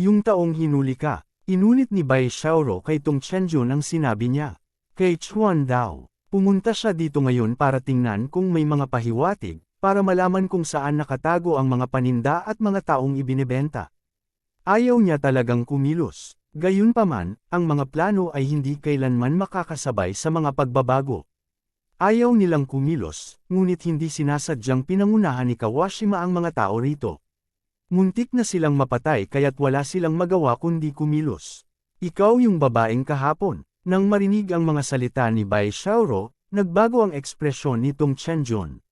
"Yung taong hinuli ka," inulit ni Bai Xiaoro kay Tong Chenjun ang sinabi niya. "Kay Chuan daw. Pumunta siya dito ngayon para tingnan kung may mga pahiwatig, para malaman kung saan nakatago ang mga paninda at mga taong ibinebenta." Ayaw niya talagang kumilos. Gayunpaman, ang mga plano ay hindi kailanman makakasabay sa mga pagbabago. Ayaw nilang kumilos, ngunit hindi sinasadyang pinangunahan ni Kawashima ang mga tao rito. Muntik na silang mapatay kaya't wala silang magawa kundi kumilos. "Ikaw yung babaeng kahapon." Nang marinig ang mga salita ni Bai Xiaoro, nagbago ang ekspresyon ni Tong Chenjun.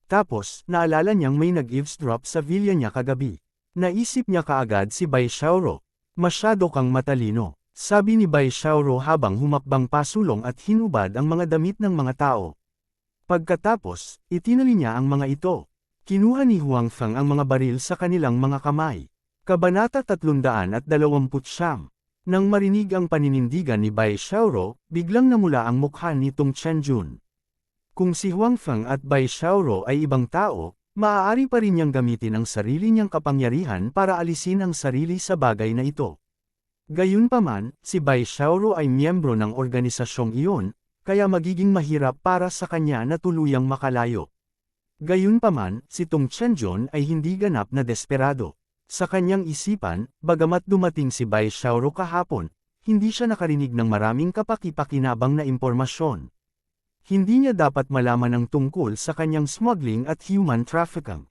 Tapos, naalala niyang may nag-eavesdrop sa villa niya kagabi. Naisip niya kaagad si Bai Xiaoro. "Masyado kang matalino," sabi ni Bai Xiaoro habang humakbang pasulong at hinubad ang mga damit ng mga tao. Pagkatapos, itinali niya ang mga ito. Kinuha ni Huang Feng ang mga baril sa kanilang mga kamay. Kabanata 329. Nang marinig ang paninindigan ni Bai Xiaoro, biglang namula ang mukha ni Tong Chenjun. Kung si Huang Feng at Bai Xiaoro ay ibang tao, maaari pa rin niyang gamitin ang sarili niyang kapangyarihan para alisin ang sarili sa bagay na ito. Gayunpaman, si Bai Xiaoro ay miyembro ng organisasyong iyon, kaya magiging mahirap para sa kanya na tuluyang makalayo. Gayunpaman, si Tong Chenjun ay hindi ganap na desperado. Sa kanyang isipan, bagamat dumating si Bai Xiaoro kahapon, hindi siya nakarinig ng maraming kapaki-pakinabang na impormasyon. Hindi niya dapat malaman ang tungkol sa kanyang smuggling at human trafficking.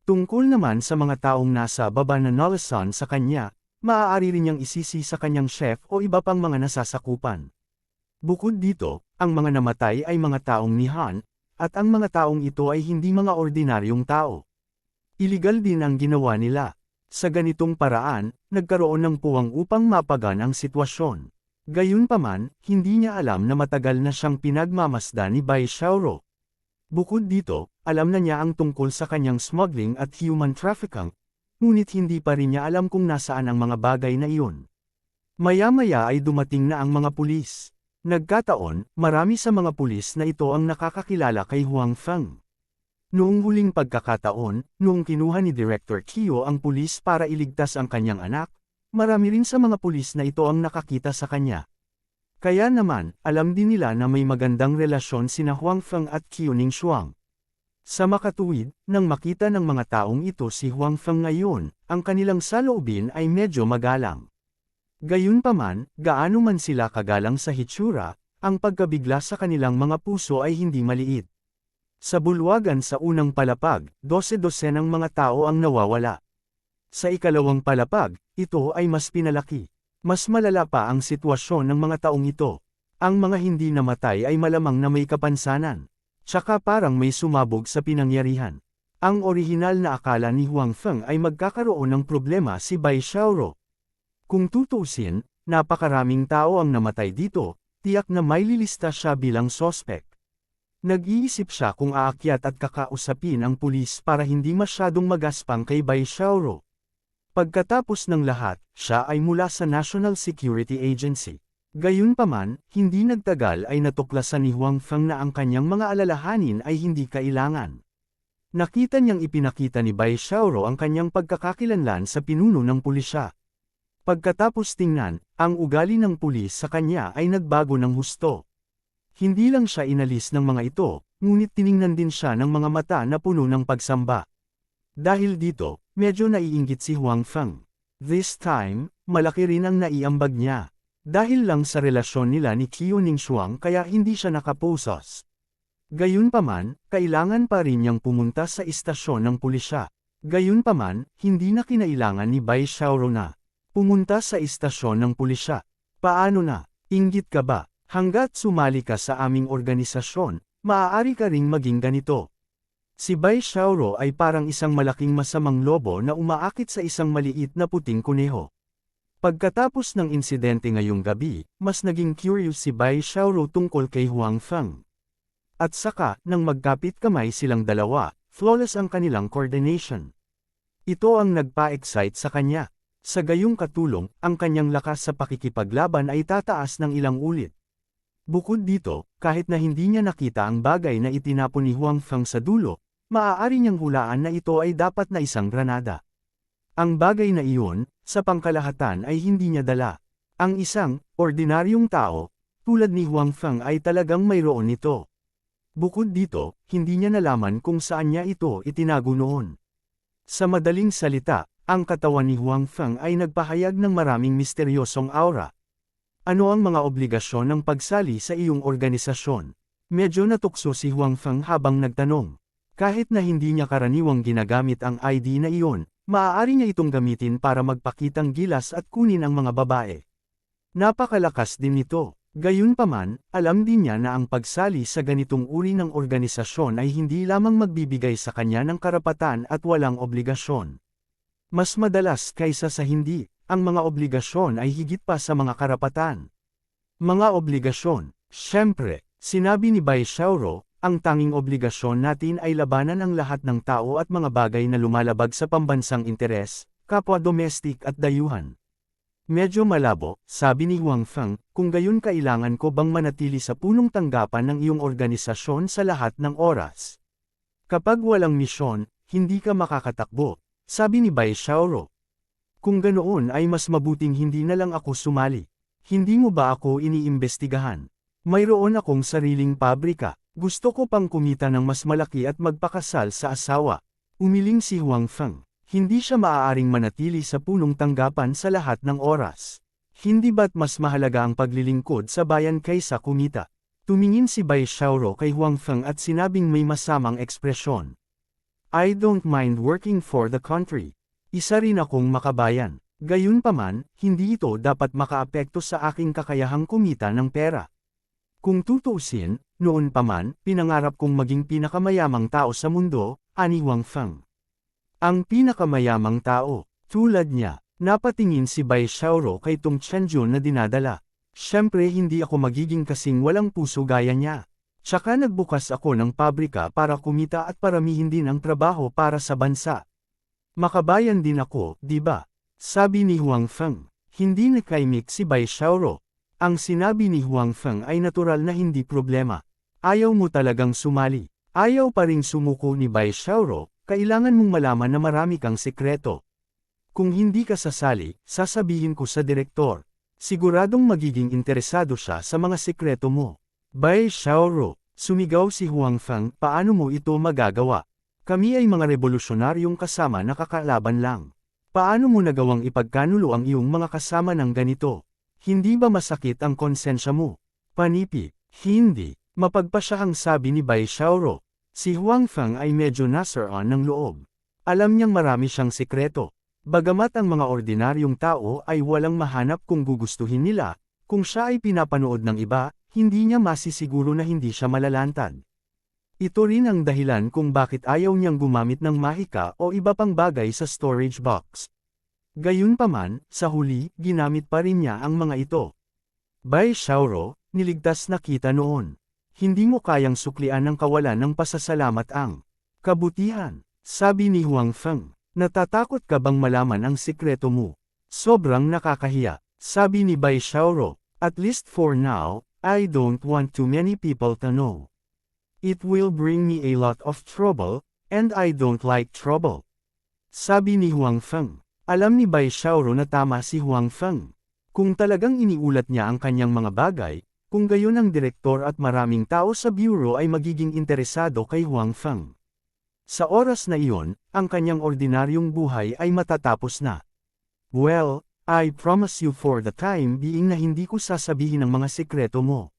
Tungkol naman sa mga taong nasa baba na nalasan sa kanya, maaari rin niyang isisi sa kanyang chef o iba pang mga nasasakupan. Bukod dito, ang mga namatay ay mga taong ni Han, at ang mga taong ito ay hindi mga ordinaryong tao. Iligal din ang ginawa nila. Sa ganitong paraan, nagkaroon ng puwang upang mapagan ang sitwasyon. Gayunpaman, hindi niya alam na matagal na siyang pinagmamasdan ni Bai Xiaoro. Bukod dito, alam na niya ang tungkol sa kanyang smuggling at human trafficking, ngunit hindi pa rin niya alam kung nasaan ang mga bagay na iyon. Maya-maya ay dumating na ang mga pulis. Nagkataon, marami sa mga pulis na ito ang nakakakilala kay Huang Feng. Noong huling pagkakataon, noong kinuha ni Director Qiu ang pulis para iligtas ang kanyang anak, marami rin sa mga pulis na ito ang nakakita sa kanya. Kaya naman, alam din nila na may magandang relasyon sina Huang Feng at Qiu Ningshuang. Sa makatuwid, nang makita ng mga taong ito si Huang Feng ngayon, ang kanilang saloobin ay medyo magalang. Gayunpaman, gaano man sila kagalang sa hitsura, ang pagkabigla sa kanilang mga puso ay hindi maliit. Sa bulwagan sa unang palapag, 12-dosenang mga tao ang nawawala. Sa ikalawang palapag, ito ay mas pinalaki. Mas malala pa ang sitwasyon ng mga taong ito. Ang mga hindi namatay ay malamang na may kapansanan. Tsaka parang may sumabog sa pinangyarihan. Ang orihinal na akala ni Huang Feng ay magkakaroon ng problema si Bai Xiaoro. Kung tutuusin, napakaraming tao ang namatay dito, tiyak na may lilista siya bilang sospek. Nag-iisip siya kung aakyat at kakausapin ang pulis para hindi masyadong magaspang kay Bai Xiaoro. Pagkatapos ng lahat, siya ay mula sa National Security Agency. Gayunpaman, hindi nagtagal ay natuklasan ni Huang Feng na ang kanyang mga alalahanin ay hindi kailangan. Nakita niyang ipinakita ni Bai Xiaoro ang kanyang pagkakakilanlan sa pinuno ng pulisya. Pagkatapos tingnan, ang ugali ng pulis sa kanya ay nagbago ng husto. Hindi lang siya inalis ng mga ito, ngunit tiningnan din siya ng mga mata na puno ng pagsamba. Dahil dito, medyo naiinggit si Huang Feng. This time, malaki rin ang naiambag niya. Dahil lang sa relasyon nila ni Qiu Ningshuang kaya hindi siya nakaposos. Gayunpaman, kailangan pa rin niyang pumunta sa istasyon ng pulisya. Gayunpaman, hindi na kinailangan ni Bai Xiaoro na pumunta sa istasyon ng pulisya. Paano na? Inggit ka ba? Hanggat sumali ka sa aming organisasyon, maaari ka ring maging ganito. Si Bai Xiaoro ay parang isang malaking masamang lobo na umaakit sa isang maliit na puting kuneho. Pagkatapos ng insidente ngayong gabi, mas naging curious si Bai Xiaoro tungkol kay Huang Feng. At saka, nang magkapit kamay silang dalawa, flawless ang kanilang coordination. Ito ang nagpa-excite sa kanya. Sa gayong katulong, ang kanyang lakas sa pakikipaglaban ay tataas ng ilang ulit. Bukod dito, kahit na hindi niya nakita ang bagay na itinapon ni Huang Feng sa dulo, maaari niyang hulaan na ito ay dapat na isang granada. Ang bagay na iyon, sa pangkalahatan ay hindi niya dala. Ang isang, ordinaryong tao, tulad ni Huang Feng ay talagang mayroon nito. Bukod dito, hindi niya nalaman kung saan niya ito itinago noon. Sa madaling salita, ang katawan ni Huang Feng ay nagpahayag ng maraming misteryosong aura. Ano ang mga obligasyon ng pagsali sa iyong organisasyon? Medyo natukso si Huang Feng habang nagtanong. Kahit na hindi niya karaniwang ginagamit ang ID na iyon, maaari niya itong gamitin para magpakitang gilas at kunin ang mga babae. Napakalakas din nito. Gayunpaman, alam din niya na ang pagsali sa ganitong uri ng organisasyon ay hindi lamang magbibigay sa kanya ng karapatan at walang obligasyon. Mas madalas kaysa sa hindi, ang mga obligasyon ay higit pa sa mga karapatan. Mga obligasyon, syempre, sinabi ni Bai Xiaoro, ang tanging obligasyon natin ay labanan ang lahat ng tao at mga bagay na lumalabag sa pambansang interes, kapwa domestik at dayuhan. Medyo malabo, sabi ni Huang Feng, kung gayon kailangan ko bang manatili sa punong tanggapan ng iyong organisasyon sa lahat ng oras. Kapag walang misyon, hindi ka makakatakbo, sabi ni Bai Xiaoro. Kung ganoon ay mas mabuting hindi na lang ako sumali. Hindi mo ba ako iniimbestigahan? Mayroon akong sariling pabrika, gusto ko pang kumita ng mas malaki at magpakasal sa asawa. Umiling si Huang Feng. Hindi siya maaaring manatili sa punong tanggapan sa lahat ng oras. Hindi ba't mas mahalaga ang paglilingkod sa bayan kaysa kumita? Tumingin si Bai Xiaoro kay Huang Feng at sinabing may masamang ekspresyon. I don't mind working for the country. Isa rin akong makabayan. Gayunpaman, hindi ito dapat makaapekto sa aking kakayahang kumita ng pera. Kung tutuusin, noon pa man, pinangarap kong maging pinakamayamang tao sa mundo, ani Huang Feng. Ang pinakamayamang tao, tulad niya, napatingin si Bai Xiaoro kay Tong Chenjun na dinadala. Siyempre hindi ako magiging kasing walang puso gaya niya. Tsaka nagbukas ako ng pabrika para kumita at paramihin din ang trabaho para sa bansa. Makabayan din ako, di ba? Sabi ni Huang Feng. Hindi nakaimik si Bai Xiaoro. Ang sinabi ni Huang Feng ay natural na hindi problema. Ayaw mo talagang sumali. Ayaw pa ring sumuko ni Bai Xiaoro. Kailangan mong malaman na marami kang sekreto. Kung hindi ka sasali, sasabihin ko sa direktor. Siguradong magiging interesado siya sa mga sekreto mo. Bai Xiaoro, sumigaw si Huang Feng, paano mo ito magagawa? Kami ay mga revolusyonaryong kasama na kakalaban lang. Paano mo nagawang ipagkanulo ang iyong mga kasama ng ganito? Hindi ba masakit ang konsensya mo? Panipi, hindi. Mapagpasyahang sabi ni Bai Xiaoro. Si Huang Feng ay medyo nasaraan ng loob. Alam niyang marami siyang sekreto. Bagamat ang mga ordinaryong tao ay walang mahanap kung gugustuhin nila, kung siya ay pinapanood ng iba, hindi niya masisiguro na hindi siya malalantad. Ito rin ang dahilan kung bakit ayaw niyang gumamit ng mahika o iba pang bagay sa storage box. Gayunpaman, sa huli, ginamit pa rin niya ang mga ito. Bai Xiaoro, niligtas na kita noon. Hindi mo kayang suklian ng kawalan ng pasasalamat ang kabutihan, sabi ni Huang Feng. Natatakot ka bang malaman ang sikreto mo? Sobrang nakakahiya, sabi ni Bai Xiaoro. At least for now, I don't want too many people to know. It will bring me a lot of trouble, and I don't like trouble. Sabi ni Huang Feng. Alam ni Bai Xiaoro na tama si Huang Feng. Kung talagang iniulat niya ang kanyang mga bagay, kung gayon ang direktor at maraming tao sa bureau ay magiging interesado kay Huang Feng. Sa oras na iyon, ang kanyang ordinaryong buhay ay matatapos na. Well, I promise you for the time being na hindi ko sasabihin ang mga sikreto mo.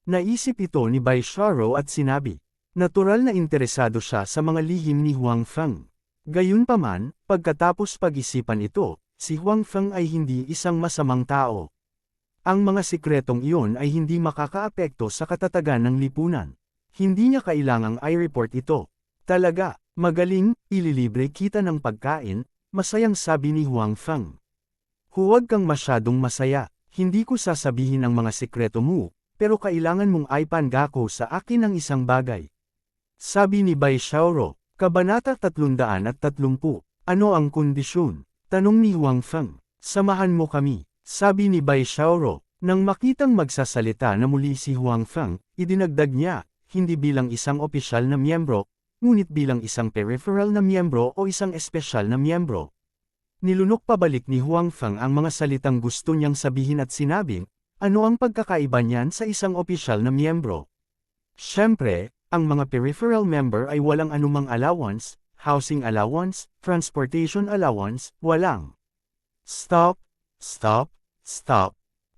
Naisip ito ni Bai Xiaoro at sinabi. Natural na interesado siya sa mga lihim ni Huang Feng. Gayunpaman, pagkatapos pag-isipan ito, si Huang Feng ay hindi isang masamang tao. Ang mga sikretong iyon ay hindi makakaapekto sa katatagan ng lipunan. Hindi niya kailangang i-report ito. Talaga, magaling, ililibre kita ng pagkain, masayang sabi ni Huang Feng. Huwag kang masyadong masaya, hindi ko sasabihin ang mga sikreto mo, pero kailangan mong ipangako sa akin ang isang bagay. Sabi ni Bai Xiaoro, Kabanata 330, ano ang kondisyon? Tanong ni Huang Feng, samahan mo kami, sabi ni Bai Xiaoro. Nang makitang magsasalita na muli si Huang Feng, idinagdag niya, hindi bilang isang opisyal na miyembro, ngunit bilang isang peripheral na miyembro o isang espesyal na miyembro. Nilunok pabalik ni Huang Feng ang mga salitang gusto niyang sabihin at sinabing, ano ang pagkakaiba niyan sa isang opisyal na miyembro? Siyempre, ang mga peripheral member ay walang anumang allowance, housing allowance, transportation allowance, walang. Stop.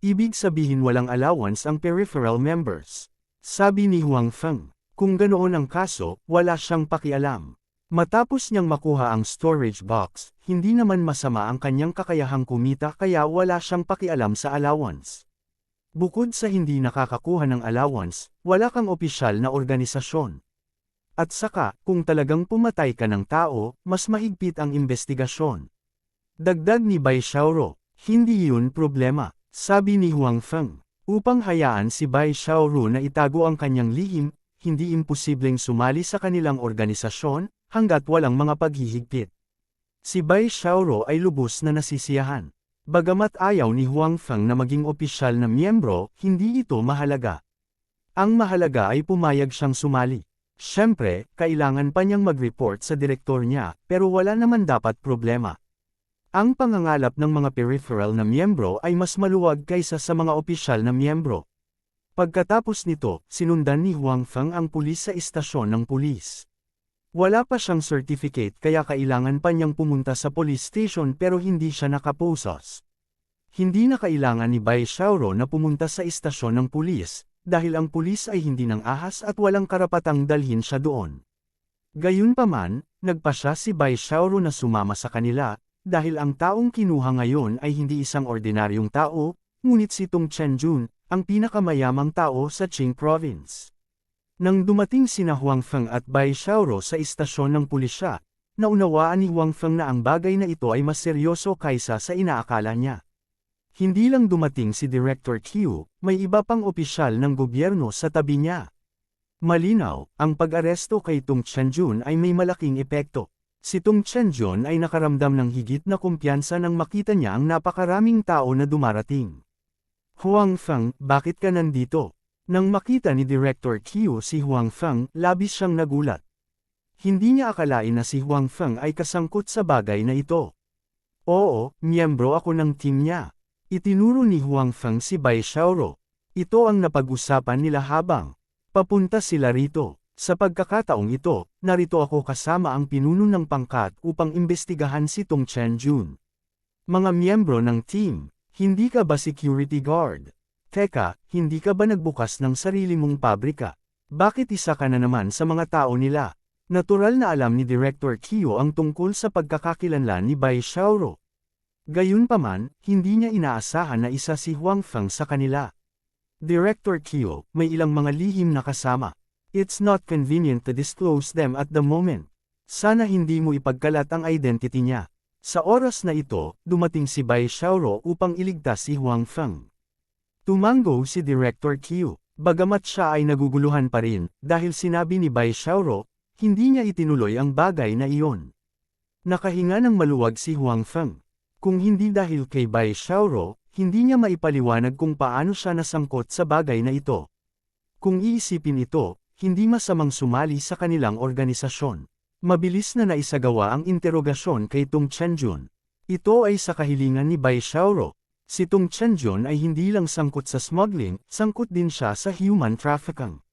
Ibig sabihin walang allowance ang peripheral members. Sabi ni Huang Feng, kung ganoon ang kaso, wala siyang pakialam. Matapos niyang makuha ang storage box, hindi naman masama ang kanyang kakayahang kumita kaya wala siyang pakialam sa allowance. Bukod sa hindi nakakakuha ng allowance, wala kang opisyal na organisasyon. At saka, kung talagang pumatay ka ng tao, mas mahigpit ang investigasyon. Dagdag ni Bai Xiaoro, hindi yun problema, sabi ni Huang Feng. Upang hayaan si Bai Xiaoro na itago ang kanyang lihim, hindi imposibleng sumali sa kanilang organisasyon, hanggat walang mga paghihigpit. Si Bai Xiaoro ay lubos na nasisiyahan. Bagamat ayaw ni Huang Feng na maging opisyal na miyembro, hindi ito mahalaga. Ang mahalaga ay pumayag siyang sumali. Siyempre, kailangan pa niyang mag-report sa direktor niya, pero wala naman dapat problema. Ang pangangalap ng mga peripheral na miyembro ay mas maluwag kaysa sa mga opisyal na miyembro. Pagkatapos nito, sinundan ni Huang Feng ang pulis sa istasyon ng pulis. Wala pa siyang certificate kaya kailangan pa niyang pumunta sa police station pero hindi siya nakaposas. Hindi na kailangan ni Bai Xiaoro na pumunta sa istasyon ng pulis, dahil ang pulis ay hindi nang ahas at walang karapatang dalhin siya doon. Gayunpaman, nagpasya si Bai Xiaoro na sumama sa kanila, dahil ang taong kinuha ngayon ay hindi isang ordinaryong tao, ngunit si Tong Chenjun, ang pinakamayamang tao sa Qing Province. Nang dumating sina Huang Feng at Bai Xiaoro sa istasyon ng pulisya, naunawaan ni Huang Feng na ang bagay na ito ay mas seryoso kaysa sa inaakala niya. Hindi lang dumating si Director Qiu, may iba pang opisyal ng gobyerno sa tabi niya. Malinaw, ang pag-aresto kay Tong Chenjun ay may malaking epekto. Si Tong Chenjun ay nakaramdam ng higit na kumpiyansa nang makita niya ang napakaraming tao na dumarating. Huang Feng, bakit ka nandito? Nang makita ni Director Qiu si Huang Feng, labis siyang nagulat. Hindi niya akalain na si Huang Feng ay kasangkot sa bagay na ito. Oo, miyembro ako ng team niya. Itinuro ni Huang Feng si Bai Xiaoro. Ito ang napag-usapan nila habang papunta sila rito. Sa pagkakataong ito, narito ako kasama ang pinuno ng pangkat upang imbestigahan si Tong Chenjun. Mga miyembro ng team, hindi ka ba security guard? Teka, hindi ka ba nagbukas ng sarili mong pabrika? Bakit isa ka na naman sa mga tao nila? Natural na alam ni Director Qiu ang tungkol sa pagkakakilanlan ni Bai Xiaoro. Gayunpaman, hindi niya inaasahan na isa si Huang Feng sa kanila. Director Kyo, may ilang mga lihim na kasama. It's not convenient to disclose them at the moment. Sana hindi mo ipagkalat ang identity niya. Sa oras na ito, dumating si Bai Xiaoro upang iligtas si Huang Feng. Tumango si Director Kyo, bagamat siya ay naguguluhan pa rin, dahil sinabi ni Bai Xiaoro, hindi niya itinuloy ang bagay na iyon. Nakahinga ng maluwag si Huang Feng. Kung hindi dahil kay Bai Xiaoro, hindi niya maipaliwanag kung paano siya nasangkot sa bagay na ito. Kung iisipin ito, hindi masamang sumali sa kanilang organisasyon. Mabilis na naisagawa ang interogasyon kay Tung Chenjun. Ito ay sa kahilingan ni Bai Xiaoro. Si Tung Chenjun ay hindi lang sangkot sa smuggling, sangkot din siya sa human trafficking.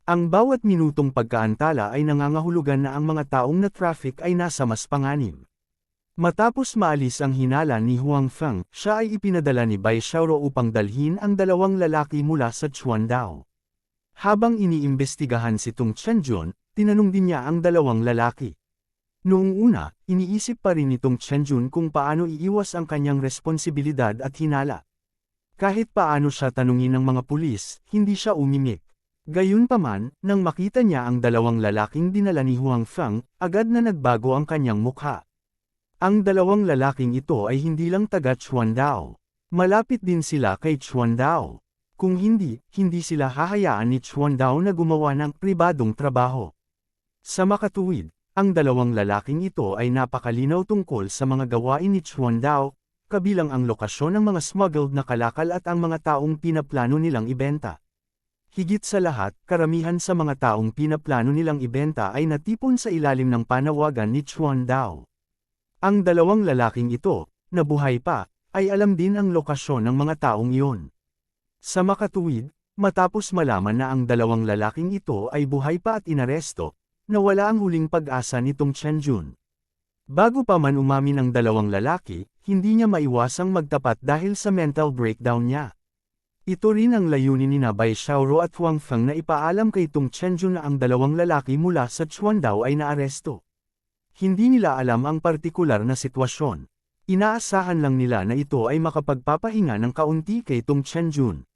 Ang bawat minutong pagkaantala ay nangangahulugan na ang mga taong na-traffic ay nasa mas panganib. Matapos maalis ang hinala ni Huang Feng, siya ay ipinadala ni Bai Xiaoro upang dalhin ang dalawang lalaki mula sa Chuandao. Habang iniimbestigahan si Tung Chenjun, tinanong din niya ang dalawang lalaki. Noong una, iniisip pa rin ni Tung Chenjun kung paano iiwas ang kanyang responsibilidad at hinala. Kahit paano siya tanungin ng mga pulis, hindi siya umimik. Gayunpaman, nang makita niya ang dalawang lalaking dinala ni Huang Feng, agad na nagbago ang kanyang mukha. Ang dalawang lalaking ito ay hindi lang taga Chuandao. Malapit din sila kay Chuandao. Kung hindi sila hahayaan ni Chuandao na gumawa ng pribadong trabaho. Sa makatuwid, ang dalawang lalaking ito ay napakalinaw tungkol sa mga gawain ni Chuandao, kabilang ang lokasyon ng mga smuggled na kalakal at ang mga taong pinaplano nilang ibenta. Higit sa lahat, karamihan sa mga taong pinaplano nilang ibenta ay natipon sa ilalim ng panawagan ni Chuandao. Ang dalawang lalaking ito, na buhay pa, ay alam din ang lokasyon ng mga taong iyon. Sa makatuwid, matapos malaman na ang dalawang lalaking ito ay buhay pa at inaresto, nawala ang huling pag-asa ni Tung Chenjun. Bago pa man umamin ang dalawang lalaki, hindi niya maiwasang magtapat dahil sa mental breakdown niya. Ito rin ang layunin ni Bai Xiaoro at Huang Feng na ipaalam kay Tung Chenjun na ang dalawang lalaki mula sa Chuandao ay naaresto. Hindi nila alam ang partikular na sitwasyon. Inaasahan lang nila na ito ay makapagpapahinga ng kaunti kay Tung Chenjun.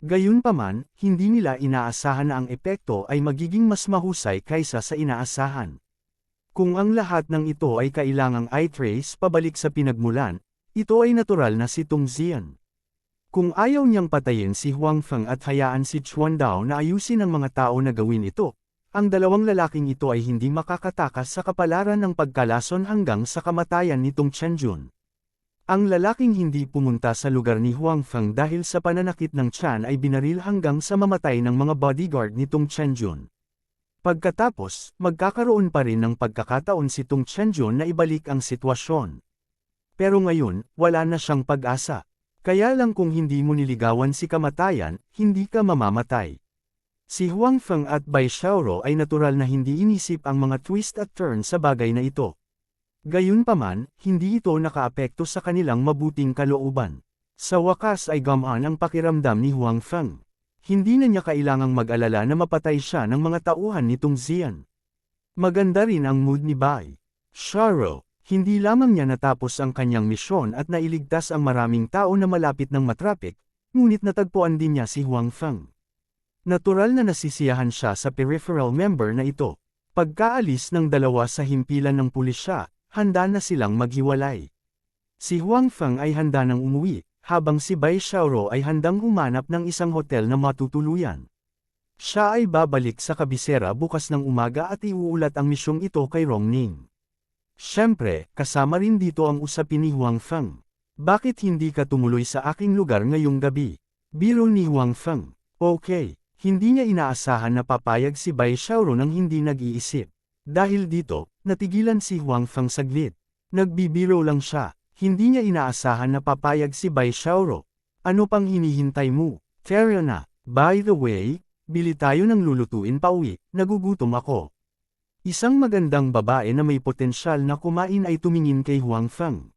Gayunpaman, hindi nila inaasahan na ang epekto ay magiging mas mahusay kaysa sa inaasahan. Kung ang lahat ng ito ay kailangang i-trace pabalik sa pinagmulan, ito ay natural na si Tung Zian. Kung ayaw niyang patayin si Huang Feng at hayaan si Chuandao na ayusin ang mga tao na gawin ito, ang dalawang lalaking ito ay hindi makakatakas sa kapalaran ng pagkalason hanggang sa kamatayan ni Tung Chenjun. Ang lalaking hindi pumunta sa lugar ni Huang Feng dahil sa pananakit ng tiyan ay binaril hanggang sa mamatay ng mga bodyguard ni Tung Chenjun. Pagkatapos, magkakaroon pa rin ng pagkakataon si Tung Chenjun na ibalik ang sitwasyon. Pero ngayon, wala na siyang pag-asa. Kaya lang kung hindi mo niligawan si kamatayan, hindi ka mamamatay. Si Huang Feng at Bai Xiaoro ay natural na hindi inisip ang mga twist at turn sa bagay na ito. Gayunpaman, hindi ito nakaapekto sa kanilang mabuting kalooban. Sa wakas ay gamaan ang pakiramdam ni Huang Feng. Hindi na niya kailangang mag-alala na mapatay siya ng mga tauhan ni Tung Zian. Maganda rin ang mood ni Bai Xiaoro. Hindi lamang niya natapos ang kanyang misyon at nailigtas ang maraming tao na malapit ng matrapik, ngunit natagpuan din niya si Huang Feng. Natural na nasisiyahan siya sa peripheral member na ito. Pagkaalis ng dalawa sa himpilan ng pulisya, handa na silang maghiwalay. Si Huang Feng ay handa nang umuwi, habang si Bai Xiaoro ay handang humanap ng isang hotel na matutuluyan. Siya ay babalik sa kabisera bukas ng umaga at iuulat ang misyong ito kay Rong Ning. Siyempre, kasama rin dito ang usapin ni Huang Feng. Bakit hindi ka tumuloy sa aking lugar ngayong gabi? Biro ni Huang Feng. Okay, hindi niya inaasahan na papayag si Bai Xiaoro nang hindi nag-iisip. Dahil dito, natigilan si Huang Feng saglit. Nagbibiro lang siya. Hindi niya inaasahan na papayag si Bai Xiaoro. Ano pang hinihintay mo? Fair na. By the way, bili tayo ng lulutuin pauwi, nagugutom ako. Isang magandang babae na may potensyal na kumain ay tumingin kay Huang Feng.